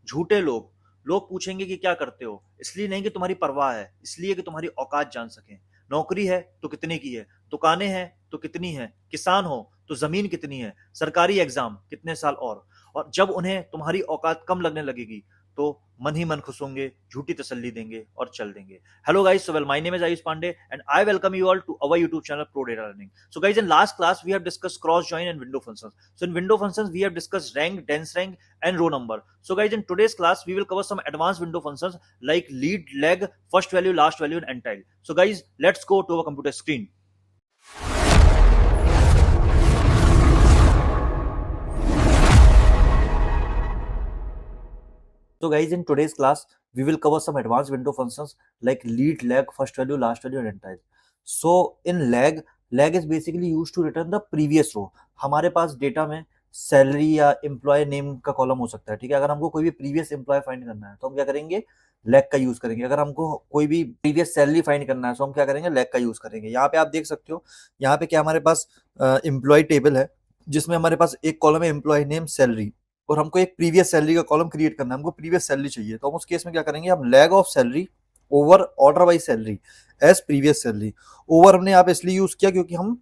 झूठे लोग, लोग पूछेंगे कि क्या करते हो, इसलिए नहीं कि तुम्हारी परवाह है, इसलिए कि तुम्हारी औकात जान सकें। नौकरी है तो कितने की है, दुकानें हैं तो कितनी है, किसान हो तो जमीन कितनी है, सरकारी एग्जाम कितने साल और जब उन्हें तुम्हारी औकात कम लगने लगेगी तो मन ही मन खुश होंगे, झूठी तसल्ली देंगे और चल देंगे। Hello guys, so well, my name is Ayush Pandey and I welcome you all to our YouTube channel Pro Data Learning. So guys, in last class we have discussed cross join and window functions. So in window functions we have discussed rank, dense rank and row number. So guys, in today's class we will cover some advanced window functions like lead, lag, first value, last value and entile. So guys, let's go to our computer screen. So guys, in today's class, we will cover some advanced window functions like lead, lag, first value, last value and entire. So in lag is basically used to return the previous row. हमारे पास data में salary या employ name का column हो सकता है, ठीक है। अगर हमको कोई भी प्रीवियस एम्प्लॉय फाइंड करना है तो हम क्या करेंगे, लैग का यूज करेंगे। अगर हमको कोई भी प्रीवियस सैलरी फाइंड करना है तो हम क्या करेंगे, लैग का यूज करेंगे। यहाँ पे आप देख सकते हो, यहाँ पे क्या हमारे पास एम्प्लॉय टेबल है जिसमें हमारे पास एक कॉलम है एम्प्लॉय नेम सैलरी, और हमको एक प्रीवियस सैलरी का कॉलम क्रिएट करना है। हमको प्रीवियस सैलरी चाहिए तो हम उस केस में क्या करेंगे, हम lag of salary over order by salary as previous salary. Over हमने यहाँ पे इसलिए यूज किया क्योंकि हम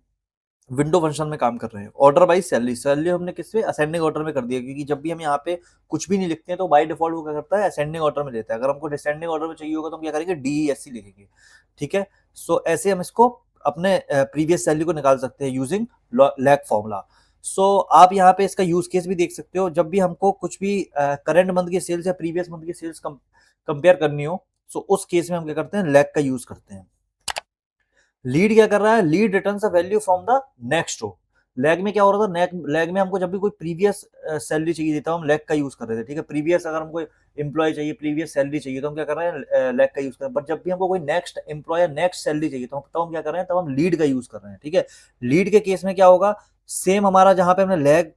विंडो फंक्शन में काम कर रहे हैं। ऑर्डर बाई सैलरी, सैलरी हमने किसमें, असेंडिंग ऑर्डर में कर दिया, क्योंकि जब भी हम यहाँ पे कुछ भी नहीं लिखते हैं तो बाय डिफॉल्ट वो क्या करता है, असेंडिंग ऑर्डर में लेता है। अगर हमको डिसेंडिंग ऑर्डर में चाहिए होगा तो हम क्या करेंगे, DESC लिखेंगे, ठीक है। सो ऐसे हम इसको अपने प्रीवियस सैलरी को निकाल सकते हैं यूजिंग लैग फॉर्मूला। सो आप यहाँ पे इसका यूज केस भी देख सकते हो। जब भी हमको कुछ भी करंट मंथ की सेल्स या प्रीवियस मंथ की सेल्स कंपेयर करनी हो, सो उस केस में हम क्या करते हैं, लैग का यूज करते हैं। लीड क्या कर रहा है, lead returns a value from the next row. Lag में क्या हो रहा था, लैग में हमको जब भी कोई प्रीवियस सैलरी चाहिए था हम लैग का यूज कर रहे थे, ठीक है। प्रीवियस अगर हमको एम्प्लॉय चाहिए, प्रीवियस सैलरी चाहिए तो हम क्या कर रहे हैं, लैग का यूज कर रहे हैं। बट जब भी हमको कोई नेक्स्ट एम्प्लॉय, नेक्स्ट सैलरी चाहिए तो हम क्या कर रहे हैं, तब हम लीड का यूज कर रहे हैं, ठीक है। लीड के केस में क्या होगा, सेम हमारा जहां पे हमने लैग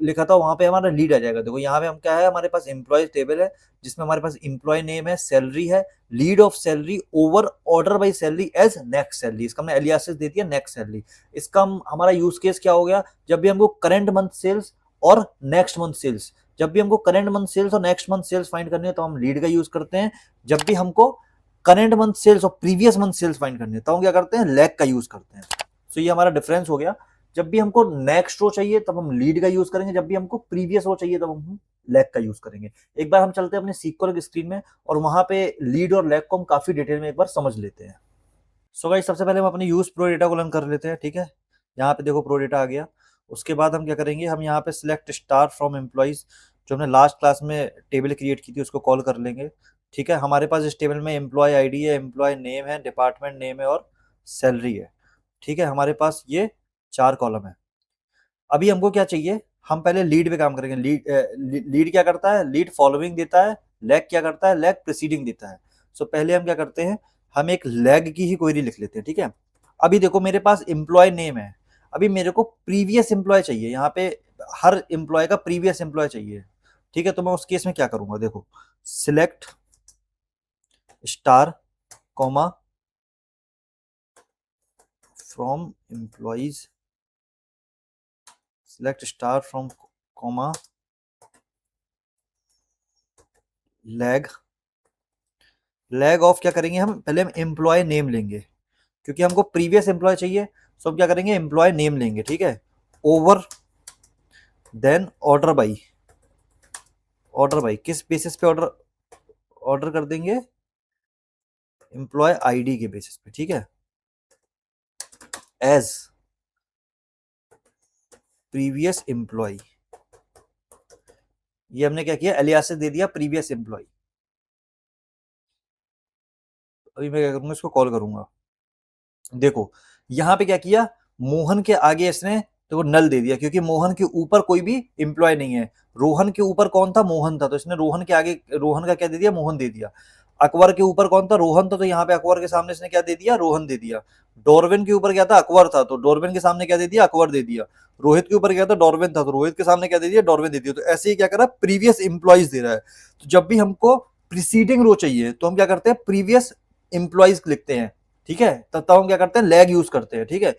लिखा था वहां पे हमारा लीड आ जाएगा। देखो यहाँ पे हम क्या है, हमारे पास एम्प्लॉय टेबल है जिसमें हमारे पास एम्प्लॉय नेम है, सैलरी है, lead of salary over order by salary as next salary. इसका हमने एलियासिस दे दिया नेक्स्ट सैलरी। इसका हमारा यूज केस क्या हो गया, जब भी हमको करंट मंथ सेल्स और नेक्स्ट मंथ सेल्स, जब भी हमको करंट मंथ सेल्स और नेक्स्ट मंथ सेल्स फाइंड करनी है तो हम लीड का यूज करते हैं। जब भी हमको करंट मंथ सेल्स और प्रीवियस मंथ सेल्स फाइंड करनी है तो हम क्या करते हैं, लैग का यूज करते हैं। तो ये हमारा डिफरेंस हो गया। जब भी हमको नेक्स्ट रो चाहिए तब हम लीड का यूज करेंगे, जब भी हमको प्रीवियस रो चाहिए तब हम लैग का यूज करेंगे। एक बार हम चलते हैं अपने सीक्वल की स्क्रीन में और वहां पे लीड और लैग को हम काफी डिटेल में एक बार समझ लेते हैं। सो गाइस, सबसे पहले हम अपने यूज प्रो डेटा को रन कर लेते हैं, ठीक है। यहाँ पे देखो प्रो डेटा आ गया। उसके बाद हम क्या करेंगे, हम यहाँ पे सिलेक्ट स्टार फ्रॉम एम्प्लॉइज, जो हमने लास्ट क्लास में टेबल क्रिएट की थी उसको कॉल कर लेंगे, ठीक है। हमारे पास इस टेबल में एम्प्लॉय आईडी है, एम्प्लॉय नेम है, डिपार्टमेंट नेम है और सैलरी है, ठीक है। हमारे पास ये 4 कॉलम है। अभी हमको क्या चाहिए, हम पहले लीड पे काम करेंगे। लीड क्या करता है, लीड फॉलोइंग देता है। लैग क्या करता है, लैग प्रीसीडिंग देता है। सो पहले हम क्या करते हैं, हम एक लैग की ही क्वेरी लिख लेते हैं, ठीक है। अभी देखो मेरे पास एम्प्लॉय नेम है, अभी मेरे को प्रीवियस एम्प्लॉय चाहिए। यहाँ पे हर एम्प्लॉय का प्रीवियस एम्प्लॉय चाहिए, ठीक है। तो मैं उस केस में क्या करूंगा, देखो select star comma from employees, select star from comma lag. Lag of क्या करेंगे, हम पहले हम एम्प्लॉय नेम लेंगे क्योंकि हमको प्रीवियस एम्प्लॉय चाहिए। सो हम क्या करेंगे, एम्प्लॉय नेम लेंगे, ठीक है। Over then order by, order by किस बेसिस पे ऑर्डर ऑर्डर कर देंगे, एम्प्लॉय आईडी के बेसिस पे, ठीक है। एज प्रीवियस एम्प्लॉय, ये हमने क्या किया, एलियासिस दे दिया प्रीवियस एम्प्लॉय। अभी मैं क्या करूंगा, इसको कॉल करूंगा। देखो यहां पे क्या किया, मोहन के आगे इसने तो नल दे दिया क्योंकि मोहन के ऊपर कोई भी एम्प्लॉय नहीं है। रोहन के ऊपर कौन था, मोहन था, तो इसने रोहन के आगे रोहन का क्या दे दिया, मोहन दे दिया। अकबर के ऊपर कौन था, रोहन था, तो यहाँ पे अकबर के सामने इसने क्या दे दिया, रोहन दे दिया। डॉर्विन के ऊपर क्या था, अकबर था, तो डॉर्विन के सामने क्या दे दिया, अकबर दे दिया। रोहित के ऊपर क्या था, डॉर्विन था, तो रोहित के सामने क्या दे दिया, डॉर्विन दे दिया। तो ऐसे ही क्या कर रहा है, प्रीवियस एम्प्लॉइज दे रहा है। तो जब भी हमको प्रीसीडिंग रो चाहिए तो हम क्या करते हैं, प्रीवियस एम्प्लॉइज लिखते हैं, ठीक है। तब हम क्या करते हैं, लैग यूज करते हैं, ठीक है।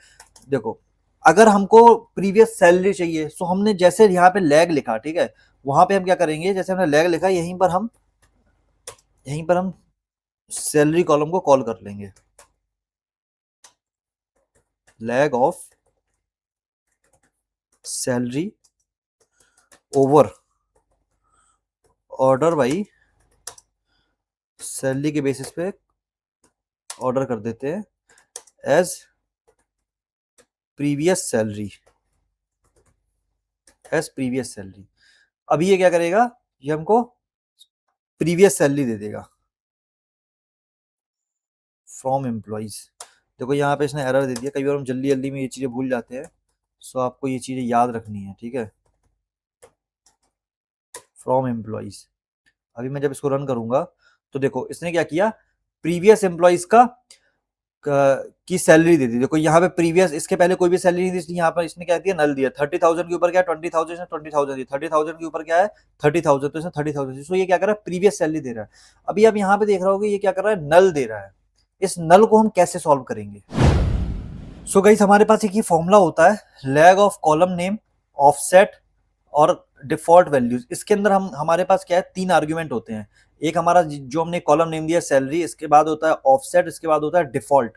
देखो अगर हमको प्रीवियस सैलरी चाहिए तो हमने जैसे यहाँ पे लैग लिखा, ठीक है, वहां पे हम क्या करेंगे, जैसे हमने लैग लिखा यहीं पर हम सैलरी कॉलम को कॉल कर लेंगे, lag of salary over order by salary के बेसिस पे ऑर्डर कर देते हैं एज प्रीवियस सैलरी, अभी ये क्या करेगा, ये हमको प्रीवियस सैलरी दे देगा फ्रॉम एम्प्लॉइज। देखो यहाँ पे इसने एरर दे दिया, कई बार हम जल्दी जल्दी में ये चीजें भूल जाते हैं, सो आपको ये चीजें याद रखनी है, ठीक है। फ्रॉम एम्प्लॉइज, अभी मैं जब इसको रन करूंगा तो देखो इसने क्या किया, प्रीवियस एम्प्लॉइज की सैलरी दे दी। देखो यहाँ पे प्रीवियस, इसके पहले कोई भी सैलरी नहीं थी, इसलिए यहाँ पर इसने क्या दिया, नल दिया। 30,000 के ऊपर क्या है 20,000, इसने 20,000 दिया। 30,000 के ऊपर क्या है 30,000, तो इसने 30,000। सो ये क्या कर रहा है, प्रीवियस सैलरी दे रहा है। अभी आप यहाँ पे देख रहे होगे ये क्या कर रहा है, नल दे रहा है। इस नल को हम कैसे सॉल्व करेंगे? सो गाइस हमारे पास एक ये फॉर्मूला होता है, lag of column name, offset और डिफॉल्ट वैल्यूज। इसके अंदर हम, हमारे पास क्या है, 3 आर्गुमेंट होते हैं। एक हमारा जो हमने कॉलम नेम दिया सैलरी, इसके बाद होता है ऑफसेट, इसके बाद होता है डिफॉल्ट।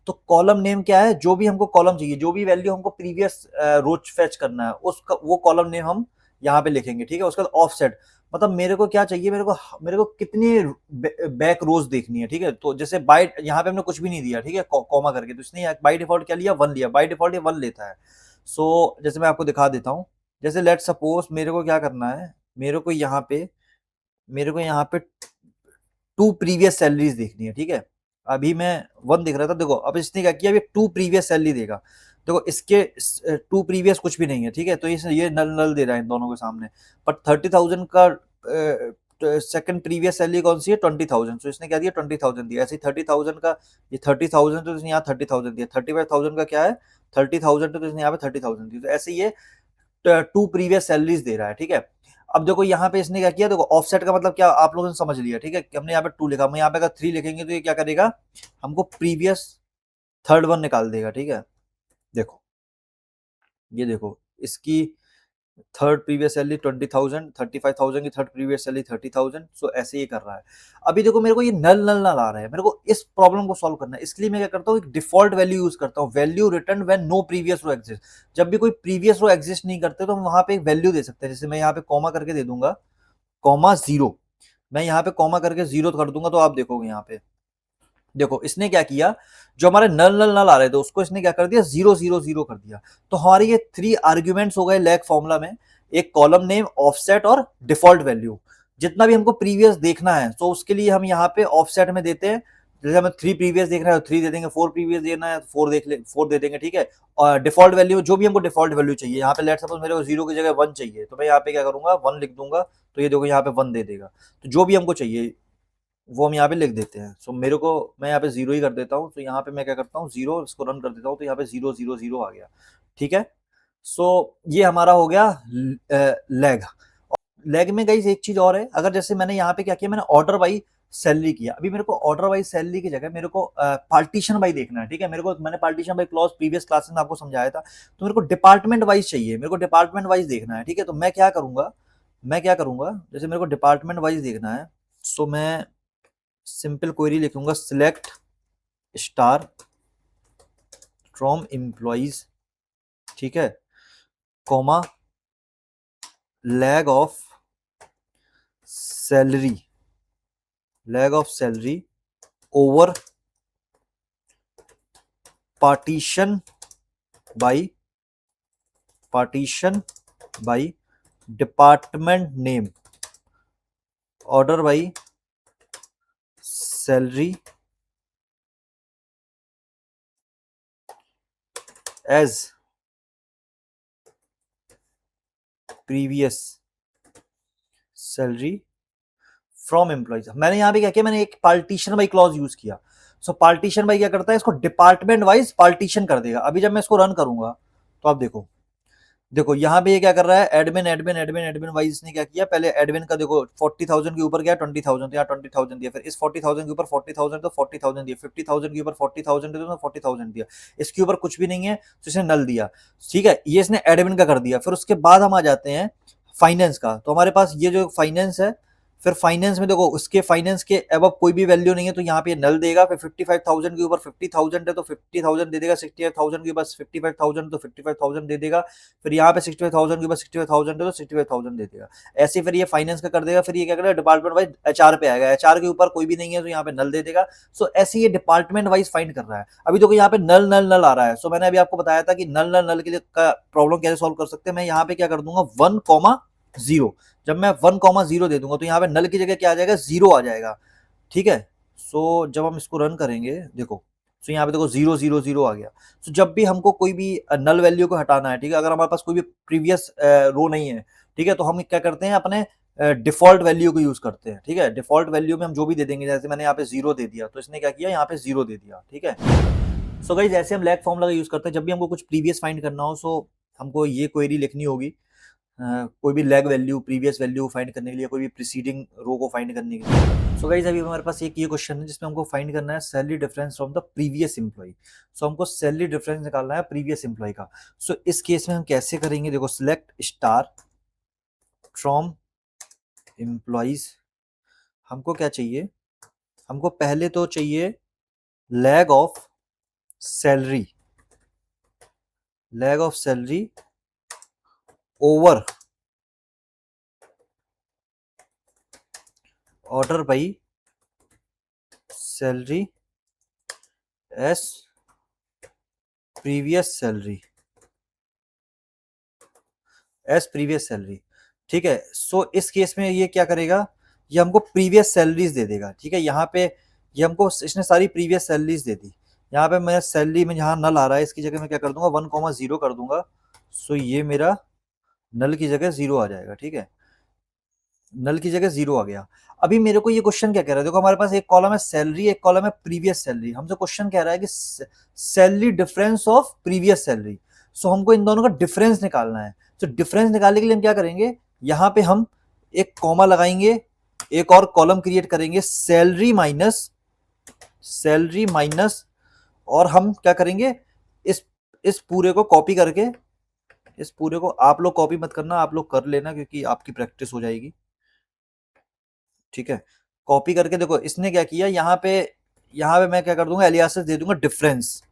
तो कॉलम नेम क्या है, जो भी हमको कॉलम चाहिए, जो भी वैल्यू हमको प्रीवियस रोज फेच करना है, उसका वो कॉलम नेम हम यहाँ पे लिखेंगे, ठीक है। उसके बाद ऑफसेट, मतलब मेरे को क्या चाहिए, मेरे को कितनी बैक रोज देखनी है, ठीक है। तो जैसे बाय, यहाँ पे हमने कुछ भी नहीं दिया, ठीक है, कॉमा करके, तो इसने बाय डिफॉल्ट क्या लिया, 1 लिया। बाय डिफॉल्ट ये 1 लेता है। सो जैसे मैं आपको दिखा देता हूँ, जैसे लेट सपोज मेरे को क्या करना है, मेरे को यहाँ पे 2 प्रीवियस सैलरीज देखनी है, ठीक है। अभी मैं 1 दिख रहा था, देखो अब इसने क्या किया, अभी 2 प्रीवियस सैलरी देगा। देखो इसके 2 प्रीवियस कुछ भी नहीं है, ठीक है, तो ये नल नल दे रहा है इन दोनों के सामने। बट 30,000 का सेकंड प्रीवियस सैलरी कौन सी है, 20,000। तो इसने क्या दिया, 20,000 दिया। ऐसे ही 30,000 का, ये 30,000 तो इसने यहाँ 30,000 दिया। 35,000 का क्या है 30,000, तो इसने यहाँ पे 30,000 दी। तो ऐसे ये 2 प्रीवियस सैलरीज दे रहा है, ठीक है। अब देखो यहाँ पे इसने क्या किया, देखो ऑफसेट का मतलब क्या आप लोगों ने समझ लिया, ठीक है। हमने यहाँ पे 2 लिखा, हम यहाँ पे अगर 3 लिखेंगे तो ये क्या करेगा, हमको प्रीवियस थर्ड वन निकाल देगा, ठीक है। देखो ये देखो, इसकी थर्ड प्रीवियस सैलरी 20,000, 35,000 की थर्ड प्रीवियस सैलरी 30,000। सो ऐसे ही कर रहा है। अभी देखो मेरे को ये नल नल नल आ रहा है, मेरे को इस प्रॉब्लम को सॉल्व करना है। इसके लिए मैं क्या करता हूँ, एक डिफॉल्ट वैल्यू यूज करता हूँ, value return when no previous row exist. जब भी कोई प्रीवियस रो एग्जिस्ट नहीं करते तो हम वहां पे एक वैल्यू दे सकते हैं। जैसे मैं यहाँ पे कॉमा करके दे दूंगा, कॉमा 0। मैं यहाँ पे कॉमा करके 0 कर दूंगा, तो आप देखोगे यहाँ पे, देखो इसने क्या किया, जो हमारे नल नल नल आ रहे थे उसको इसने क्या कर दिया, 0 0 0 कर दिया। तो हमारे ये 3 आर्ग्यूमेंट्स हो गए लैग फॉर्मूला में, एक कॉलम नेम, ऑफसेट और डिफॉल्ट वैल्यू। जितना भी हमको प्रीवियस देखना है तो उसके लिए हम यहाँ पे ऑफसेट में देते हैं। जैसे हमें 3 प्रीवियस देखना है तो 3 दे देंगे, 4 प्रीवियस देखना है तो 4 दे देंगे, ठीक है। और डिफॉल्ट वैल्यू, जो भी हमको डिफॉल्ट वैल्यू चाहिए, यहाँ पे लेट सपोज मेरे को 0 की जगह 1 चाहिए, तो मैं यहाँ पे क्या करूंगा, 1 लिख दूंगा। तो ये देखो यहाँ पे 1 दे देगा। तो जो भी हमको चाहिए वो हम यहाँ पे लिख देते हैं। सो मेरे को, मैं यहाँ पे 0 ही कर देता हूँ। तो यहाँ पे मैं क्या करता हूँ, 0, इसको रन कर देता हूँ, तो यहाँ पे 0 0 0 आ गया, ठीक है। सो ये हमारा हो गया लैग। लैग में गाइस एक चीज और है, अगर जैसे मैंने यहाँ पे क्या किया, मैंने ऑर्डर बाई सैलरी किया। अभी मेरे को ऑर्डर बाई सैलरी की जगह मेरे को पार्टीशन बाई देखना है, ठीक है। मैंने partition by clause previous classes में आपको समझाया था। तो मेरे को डिपार्टमेंट वाइज चाहिए, मेरे को डिपार्टमेंट वाइज देखना है, ठीक है। तो मैं क्या करूंगा, जैसे मेरे को डिपार्टमेंट वाइज देखना है, सो मैं सिंपल क्वेरी लिखूंगा, सिलेक्ट स्टार फ्रॉम एम्प्लॉइज, ठीक है, comma lag of salary, over partition by department name, order by salary as previous salary from employees. मैंने यहां पे क्या किया, मैंने एक पार्टीशन बाई क्लॉज यूज किया। सो पार्टीशन बाई क्या करता है, इसको डिपार्टमेंट वाइज पार्टीशन कर देगा। अभी जब मैं इसको रन करूंगा तो आप देखो यहाँ पे ये क्या कर रहा है, एडमिन वाइज इसने क्या किया, पहले एडमिन का देखो 40,000 के ऊपर गया 20,000, तो यहाँ 20,000 दिया। फिर इस 40,000 के ऊपर 40,000 तो 40,000 दिया। 50,000 के ऊपर 40,000 तो 40,000 दिया। इसके ऊपर कुछ भी नहीं है तो इसने नल दिया, ठीक है। ये इसने एडमिन का कर दिया। फिर उसके बाद हम आ जाते हैं फाइनेंस का, तो हमारे पास ये जो फाइनेंस है, फिर फाइनेंस में देखो उसके फाइनेंस के अबव कोई भी वैल्यू नहीं है, तो यहाँ पे नल देगा। फिर 55,000 के ऊपर 50,000 है तो 50,000 दे देगा। 65,000 के ऊपर 55,000 तो 55,000 दे देगा। फिर यहाँ पे 65,000 के ऊपर 65,000 है तो 65,000 दे देगा। ऐसे फिर ये फाइनेंस का कर देगा। फिर ये क्या करेगा, डिपार्टमेंट वाइज एचआर पे आएगा, एचआर के ऊपर कोई भी नहीं है तो यहाँ पे नल दे देगा। सो ऐसे ये डिपार्टमेंट वाइज फाइंड कर रहा है। अभी देखो यहाँ पे नल नल नल आ रहा है। सो मैंने अभी आपको बताया था कि नल नल नल के लिए का प्रॉब्लम कैसे सॉल्व कर सकते हैं। मैं यहाँ पे क्या कर दूंगा, 1,0। जब मैं 1,0 दे दूंगा तो यहाँ पे नल की जगह क्या आ जाएगा, 0 आ जाएगा। ठीक है। सो जब हम इसको रन करेंगे, देखो सो यहाँ पे देखो 0 0 0 आ गया। सो जब भी हमको कोई भी नल वैल्यू को हटाना है, ठीक है, अगर हमारे पास कोई भी प्रीवियस रो नहीं है, ठीक है, तो हम क्या करते हैं, अपने डिफॉल्ट वैल्यू को यूज करते हैं। ठीक है, डिफॉल्ट वैल्यू में हम जो भी दे देंगे, जैसे मैंने यहाँ पे 0 दे दिया तो इसने क्या किया, यहाँ पे 0 दे दिया। ठीक है। सो गाइस जैसे हम लैग फॉर्मूला का यूज करते हैं जब भी हमको कुछ प्रीवियस फाइंड करना हो, सो हमको ये क्वेरी लिखनी होगी। कोई भी lag value, previous value find करने के लिए, कोई भी प्रीसीडिंग रो को फाइंड करने के लिए। सो गाइस अभी हमारे पास एक ये क्वेश्चन है जिसमें हमको फाइंड करना है salary difference from the previous employ. So हमको सैलरी डिफरेंस निकालना है प्रीवियस एम्प्लॉय का। सो इस केस में हम कैसे करेंगे, देखो सिलेक्ट स्टार फ्रॉम एम्प्लॉइज। हमको क्या चाहिए, हमको पहले तो चाहिए lag of salary, lag of salary over order by salary S previous salary, S previous salary. ठीक है। सो इस केस में ये क्या करेगा, ये हमको प्रीवियस सैलरीज दे देगा। ठीक है, यहाँ पे ये हमको इसने सारी प्रीवियस सैलरीज दे दी। यहाँ पे मैं सैलरी में जहाँ नल आ रहा है इसकी जगह मैं क्या कर दूंगा, 1,0 कर दूंगा। सो ये मेरा नल की जगह 0 आ जाएगा। ठीक है, नल की जगह 0 आ गया। अभी मेरे को ये क्वेश्चन क्या कह रहा है, देखो हमारे पास एक कॉलम है सैलरी, एक कॉलम है प्रीवियस सैलरी। हमसे क्वेश्चन कह रहा है कि salary difference of previous salary. So हमको इन दोनों का डिफरेंस निकालना है। तो डिफरेंस निकालने के लिए हम क्या करेंगे, यहाँ पे हम एक कॉमा लगाएंगे, एक और कॉलम क्रिएट करेंगे, सैलरी माइनस, और हम क्या करेंगे, इस पूरे को कॉपी करके, इस पूरे को आप लोग कॉपी मत करना, आप लोग कर लेना क्योंकि आपकी प्रैक्टिस हो जाएगी। ठीक है, कॉपी करके देखो इसने क्या किया, यहाँ पे मैं क्या कर दूंगा, एलियासेस दे दूंगा डिफरेंस।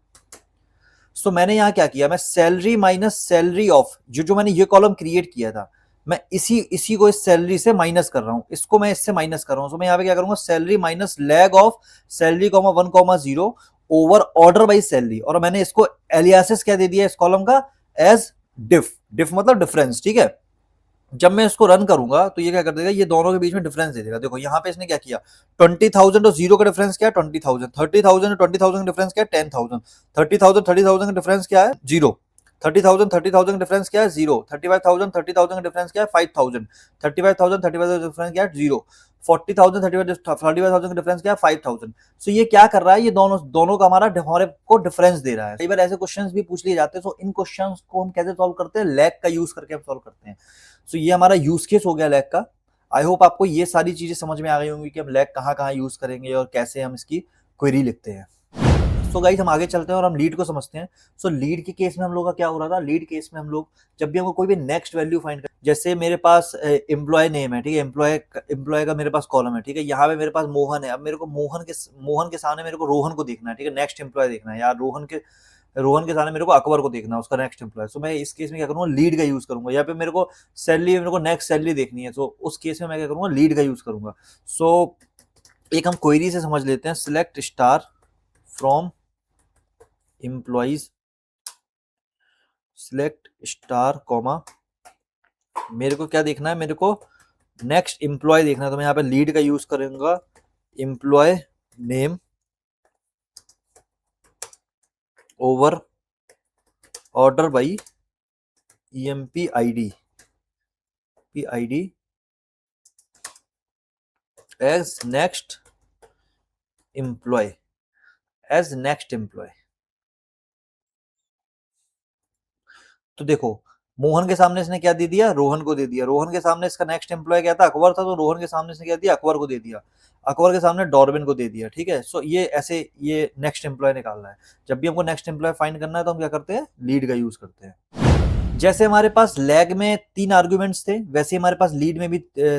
सो मैंने यहाँ क्या किया, मैं सैलरी माइनस सैलरी ऑफ, जो मैंने ये कॉलम क्रिएट किया था, मैं इसी को इस सैलरी से माइनस कर रहा हूँ, इसको मैं इससे माइनस कर रहा हूँ। सो मैं यहाँ पे क्या करूंगा, salary minus lag of salary 1,0 over order by salary, और मैंने इसको एलियासेस क्या दे दिया इस कॉलम का, एज डिफ मतलब डिफरेंस। ठीक है, जब मैं इसको रन करूंगा तो ये क्या कर देगा, ये दोनों के बीच में डिफरेंस दे देगा। देखो यहाँ पे इसने क्या किया, 20,000 और 0 का डिफरेंस क्या है, 20,000, 30,000 और 20,000 का डिफरेंस क्या है, 10,000, 30,000 30,000 का डिफरेंस क्या है, 0, 30,000 30,000 का डिफरेंस क्या है, 0, 35,000 30,000 का डिफरेंस क्या है, 5,000, 35,000 35,000 का डिफरेंस क्या है, 0, 40,000 35,000 का डिफरेंस क्या है, 5,000। सो ये क्या कर रहा है, ये दोनों का हमारे को डिफरेंस दे रहा है। कई बार ऐसे क्वेश्चंस भी पूछ लिए जाते हैं। सो इन क्वेश्चंस को हम कैसे सॉल्व करते हैं, लैग का यूज करके हम सॉल्व करते हैं। सो ये हमारा यूज केस हो गया लैग का। आई होप आपको ये सारी चीजें समझ में आ गई होंगी कि हम लैग कहाँ कहाँ यूज करेंगे और कैसे हम इसकी क्वेरी लिखते हैं। सो गाइस हम आगे चलते हैं और हम लीड को समझते हैं। सो लीड के केस में हम लोग का क्या हो रहा था, लीड केस में हम लोग जब भी हमको कोई भी नेक्स्ट वैल्यू फाइंड कर, जैसे मेरे पास एम्प्लॉय नेम है, ठीक है, एम्प्लॉय का मेरे पास कॉलम है, ठीक है, यहाँ पे मेरे पास मोहन है। अब मेरे को मोहन के सामने मेरे को रोहन को देखना है, ठीक है, नेक्स्ट एम्प्लॉय देखना है, या रोहन के सामने मेरे को अकबर को देखना है, उसका नेक्स्ट एम्प्लॉय। सो मैं इस केस में क्या करूंगा, लीड का यूज करूंगा। यहाँ पे मेरे को नेक्स्ट सैलरी देखनी है, तो उस केस में मैं क्या करूंगा, लीड का यूज करूंगा। सो एक हम क्वेरी से समझ लेते हैं, select star from employees, select star comma, मेरे को क्या देखना है, मेरे को नेक्स्ट एम्प्लॉय देखना है। तो मैं यहाँ पे लीड का यूज करूंगा, employee name over order by EMP ID as next employee, तो देखो मोहन के सामने इसने क्या दे दिया, रोहन को दे दिया। रोहन के सामने इसका नेक्स्ट एम्प्लॉय क्या था, अकबर था, तो रोहन के सामने इसने क्या दिया, अकबर को दे दिया। अकबर के सामने डॉर्बिन को दे दिया। ठीक है, सो ये ऐसे ये नेक्स्ट एम्प्लॉय निकालना है। जब भी हमको नेक्स्ट एम्प्लॉय फाइंड करना है तो हम क्या करते हैं, लीड का यूज करते हैं। जैसे हमारे पास लैग में 3 आर्ग्यूमेंट्स थे, वैसे हमारे पास लीड में भी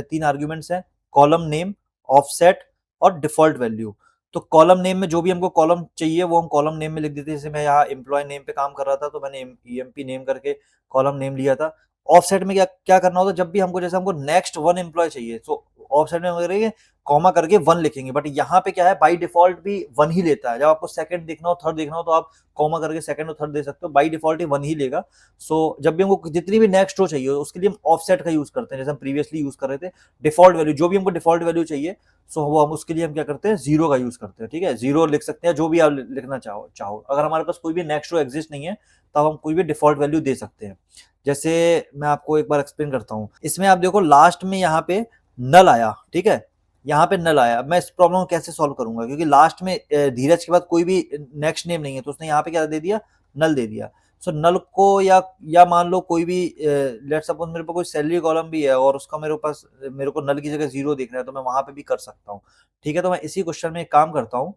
3 आर्ग्यूमेंट्स हैं, कॉलम नेम, ऑफसेट और डिफॉल्ट वैल्यू। तो कॉलम नेम में जो भी हमको कॉलम चाहिए वो हम कॉलम नेम में लिख देते हैं। जैसे मैं यहाँ एम्प्लॉय नेम पे काम कर रहा था तो मैंने ईएमपी नेम करके कॉलम नेम लिया था। ऑफसेट में क्या क्या करना होता है, जब भी हमको जैसे हमको नेक्स्ट 1 एम्प्लॉय चाहिए तो ऑफसेट में हम करेंगे कॉमा करके 1 लिखेंगे, बट यहाँ पे क्या है बाय डिफॉल्ट भी 1 ही लेता है। जब आपको सेकंड देखना हो, थर्ड देखना हो तो आप कॉमा करके सेकंड और थर्ड दे सकते हो, बाय डिफॉल्ट ही 1 ही लेगा। सो जब भी हमको जितनी भी नेक्स्ट रो चाहिए उसके लिए हम ऑफसेट का यूज करते हैं, जैसे हम प्रीवियसली यूज कर रहे थे डिफॉल्ट वैल्यू। जो भी हमको डिफॉल्ट वैल्यू चाहिए सो वो हम उसके लिए हम क्या करते हैं, जीरो का यूज करते हैं। ठीक है, जीरो लिख सकते हैं, जो भी आप लिखना चाहो। अगर हमारे पास कोई भी नेक्स्ट रो एग्जिस्ट नहीं है तब हम कोई भी डिफॉल्ट वैल्यू दे सकते हैं। जैसे मैं आपको एक बार एक्सप्लेन करता हूँ, इसमें आप देखो लास्ट में यहाँ पे नल आया। ठीक है, यहाँ पे नल आया। मैं इस प्रॉब्लम को कैसे सॉल्व करूंगा, क्योंकि लास्ट में धीरज के बाद कोई भी नेक्स्ट नेम नहीं है तो उसने यहाँ पे क्या दे दिया, नल दे दिया। सो नल को या मान लो कोई भी लेट्स सपोज मेरे पास कोई सैलरी कॉलम भी है और उसका मेरे को नल की जगह जीरो देखना है तो मैं वहां पे भी कर सकता हूँ। ठीक है, तो मैं इसी क्वेश्चन में एक काम करता हूँ,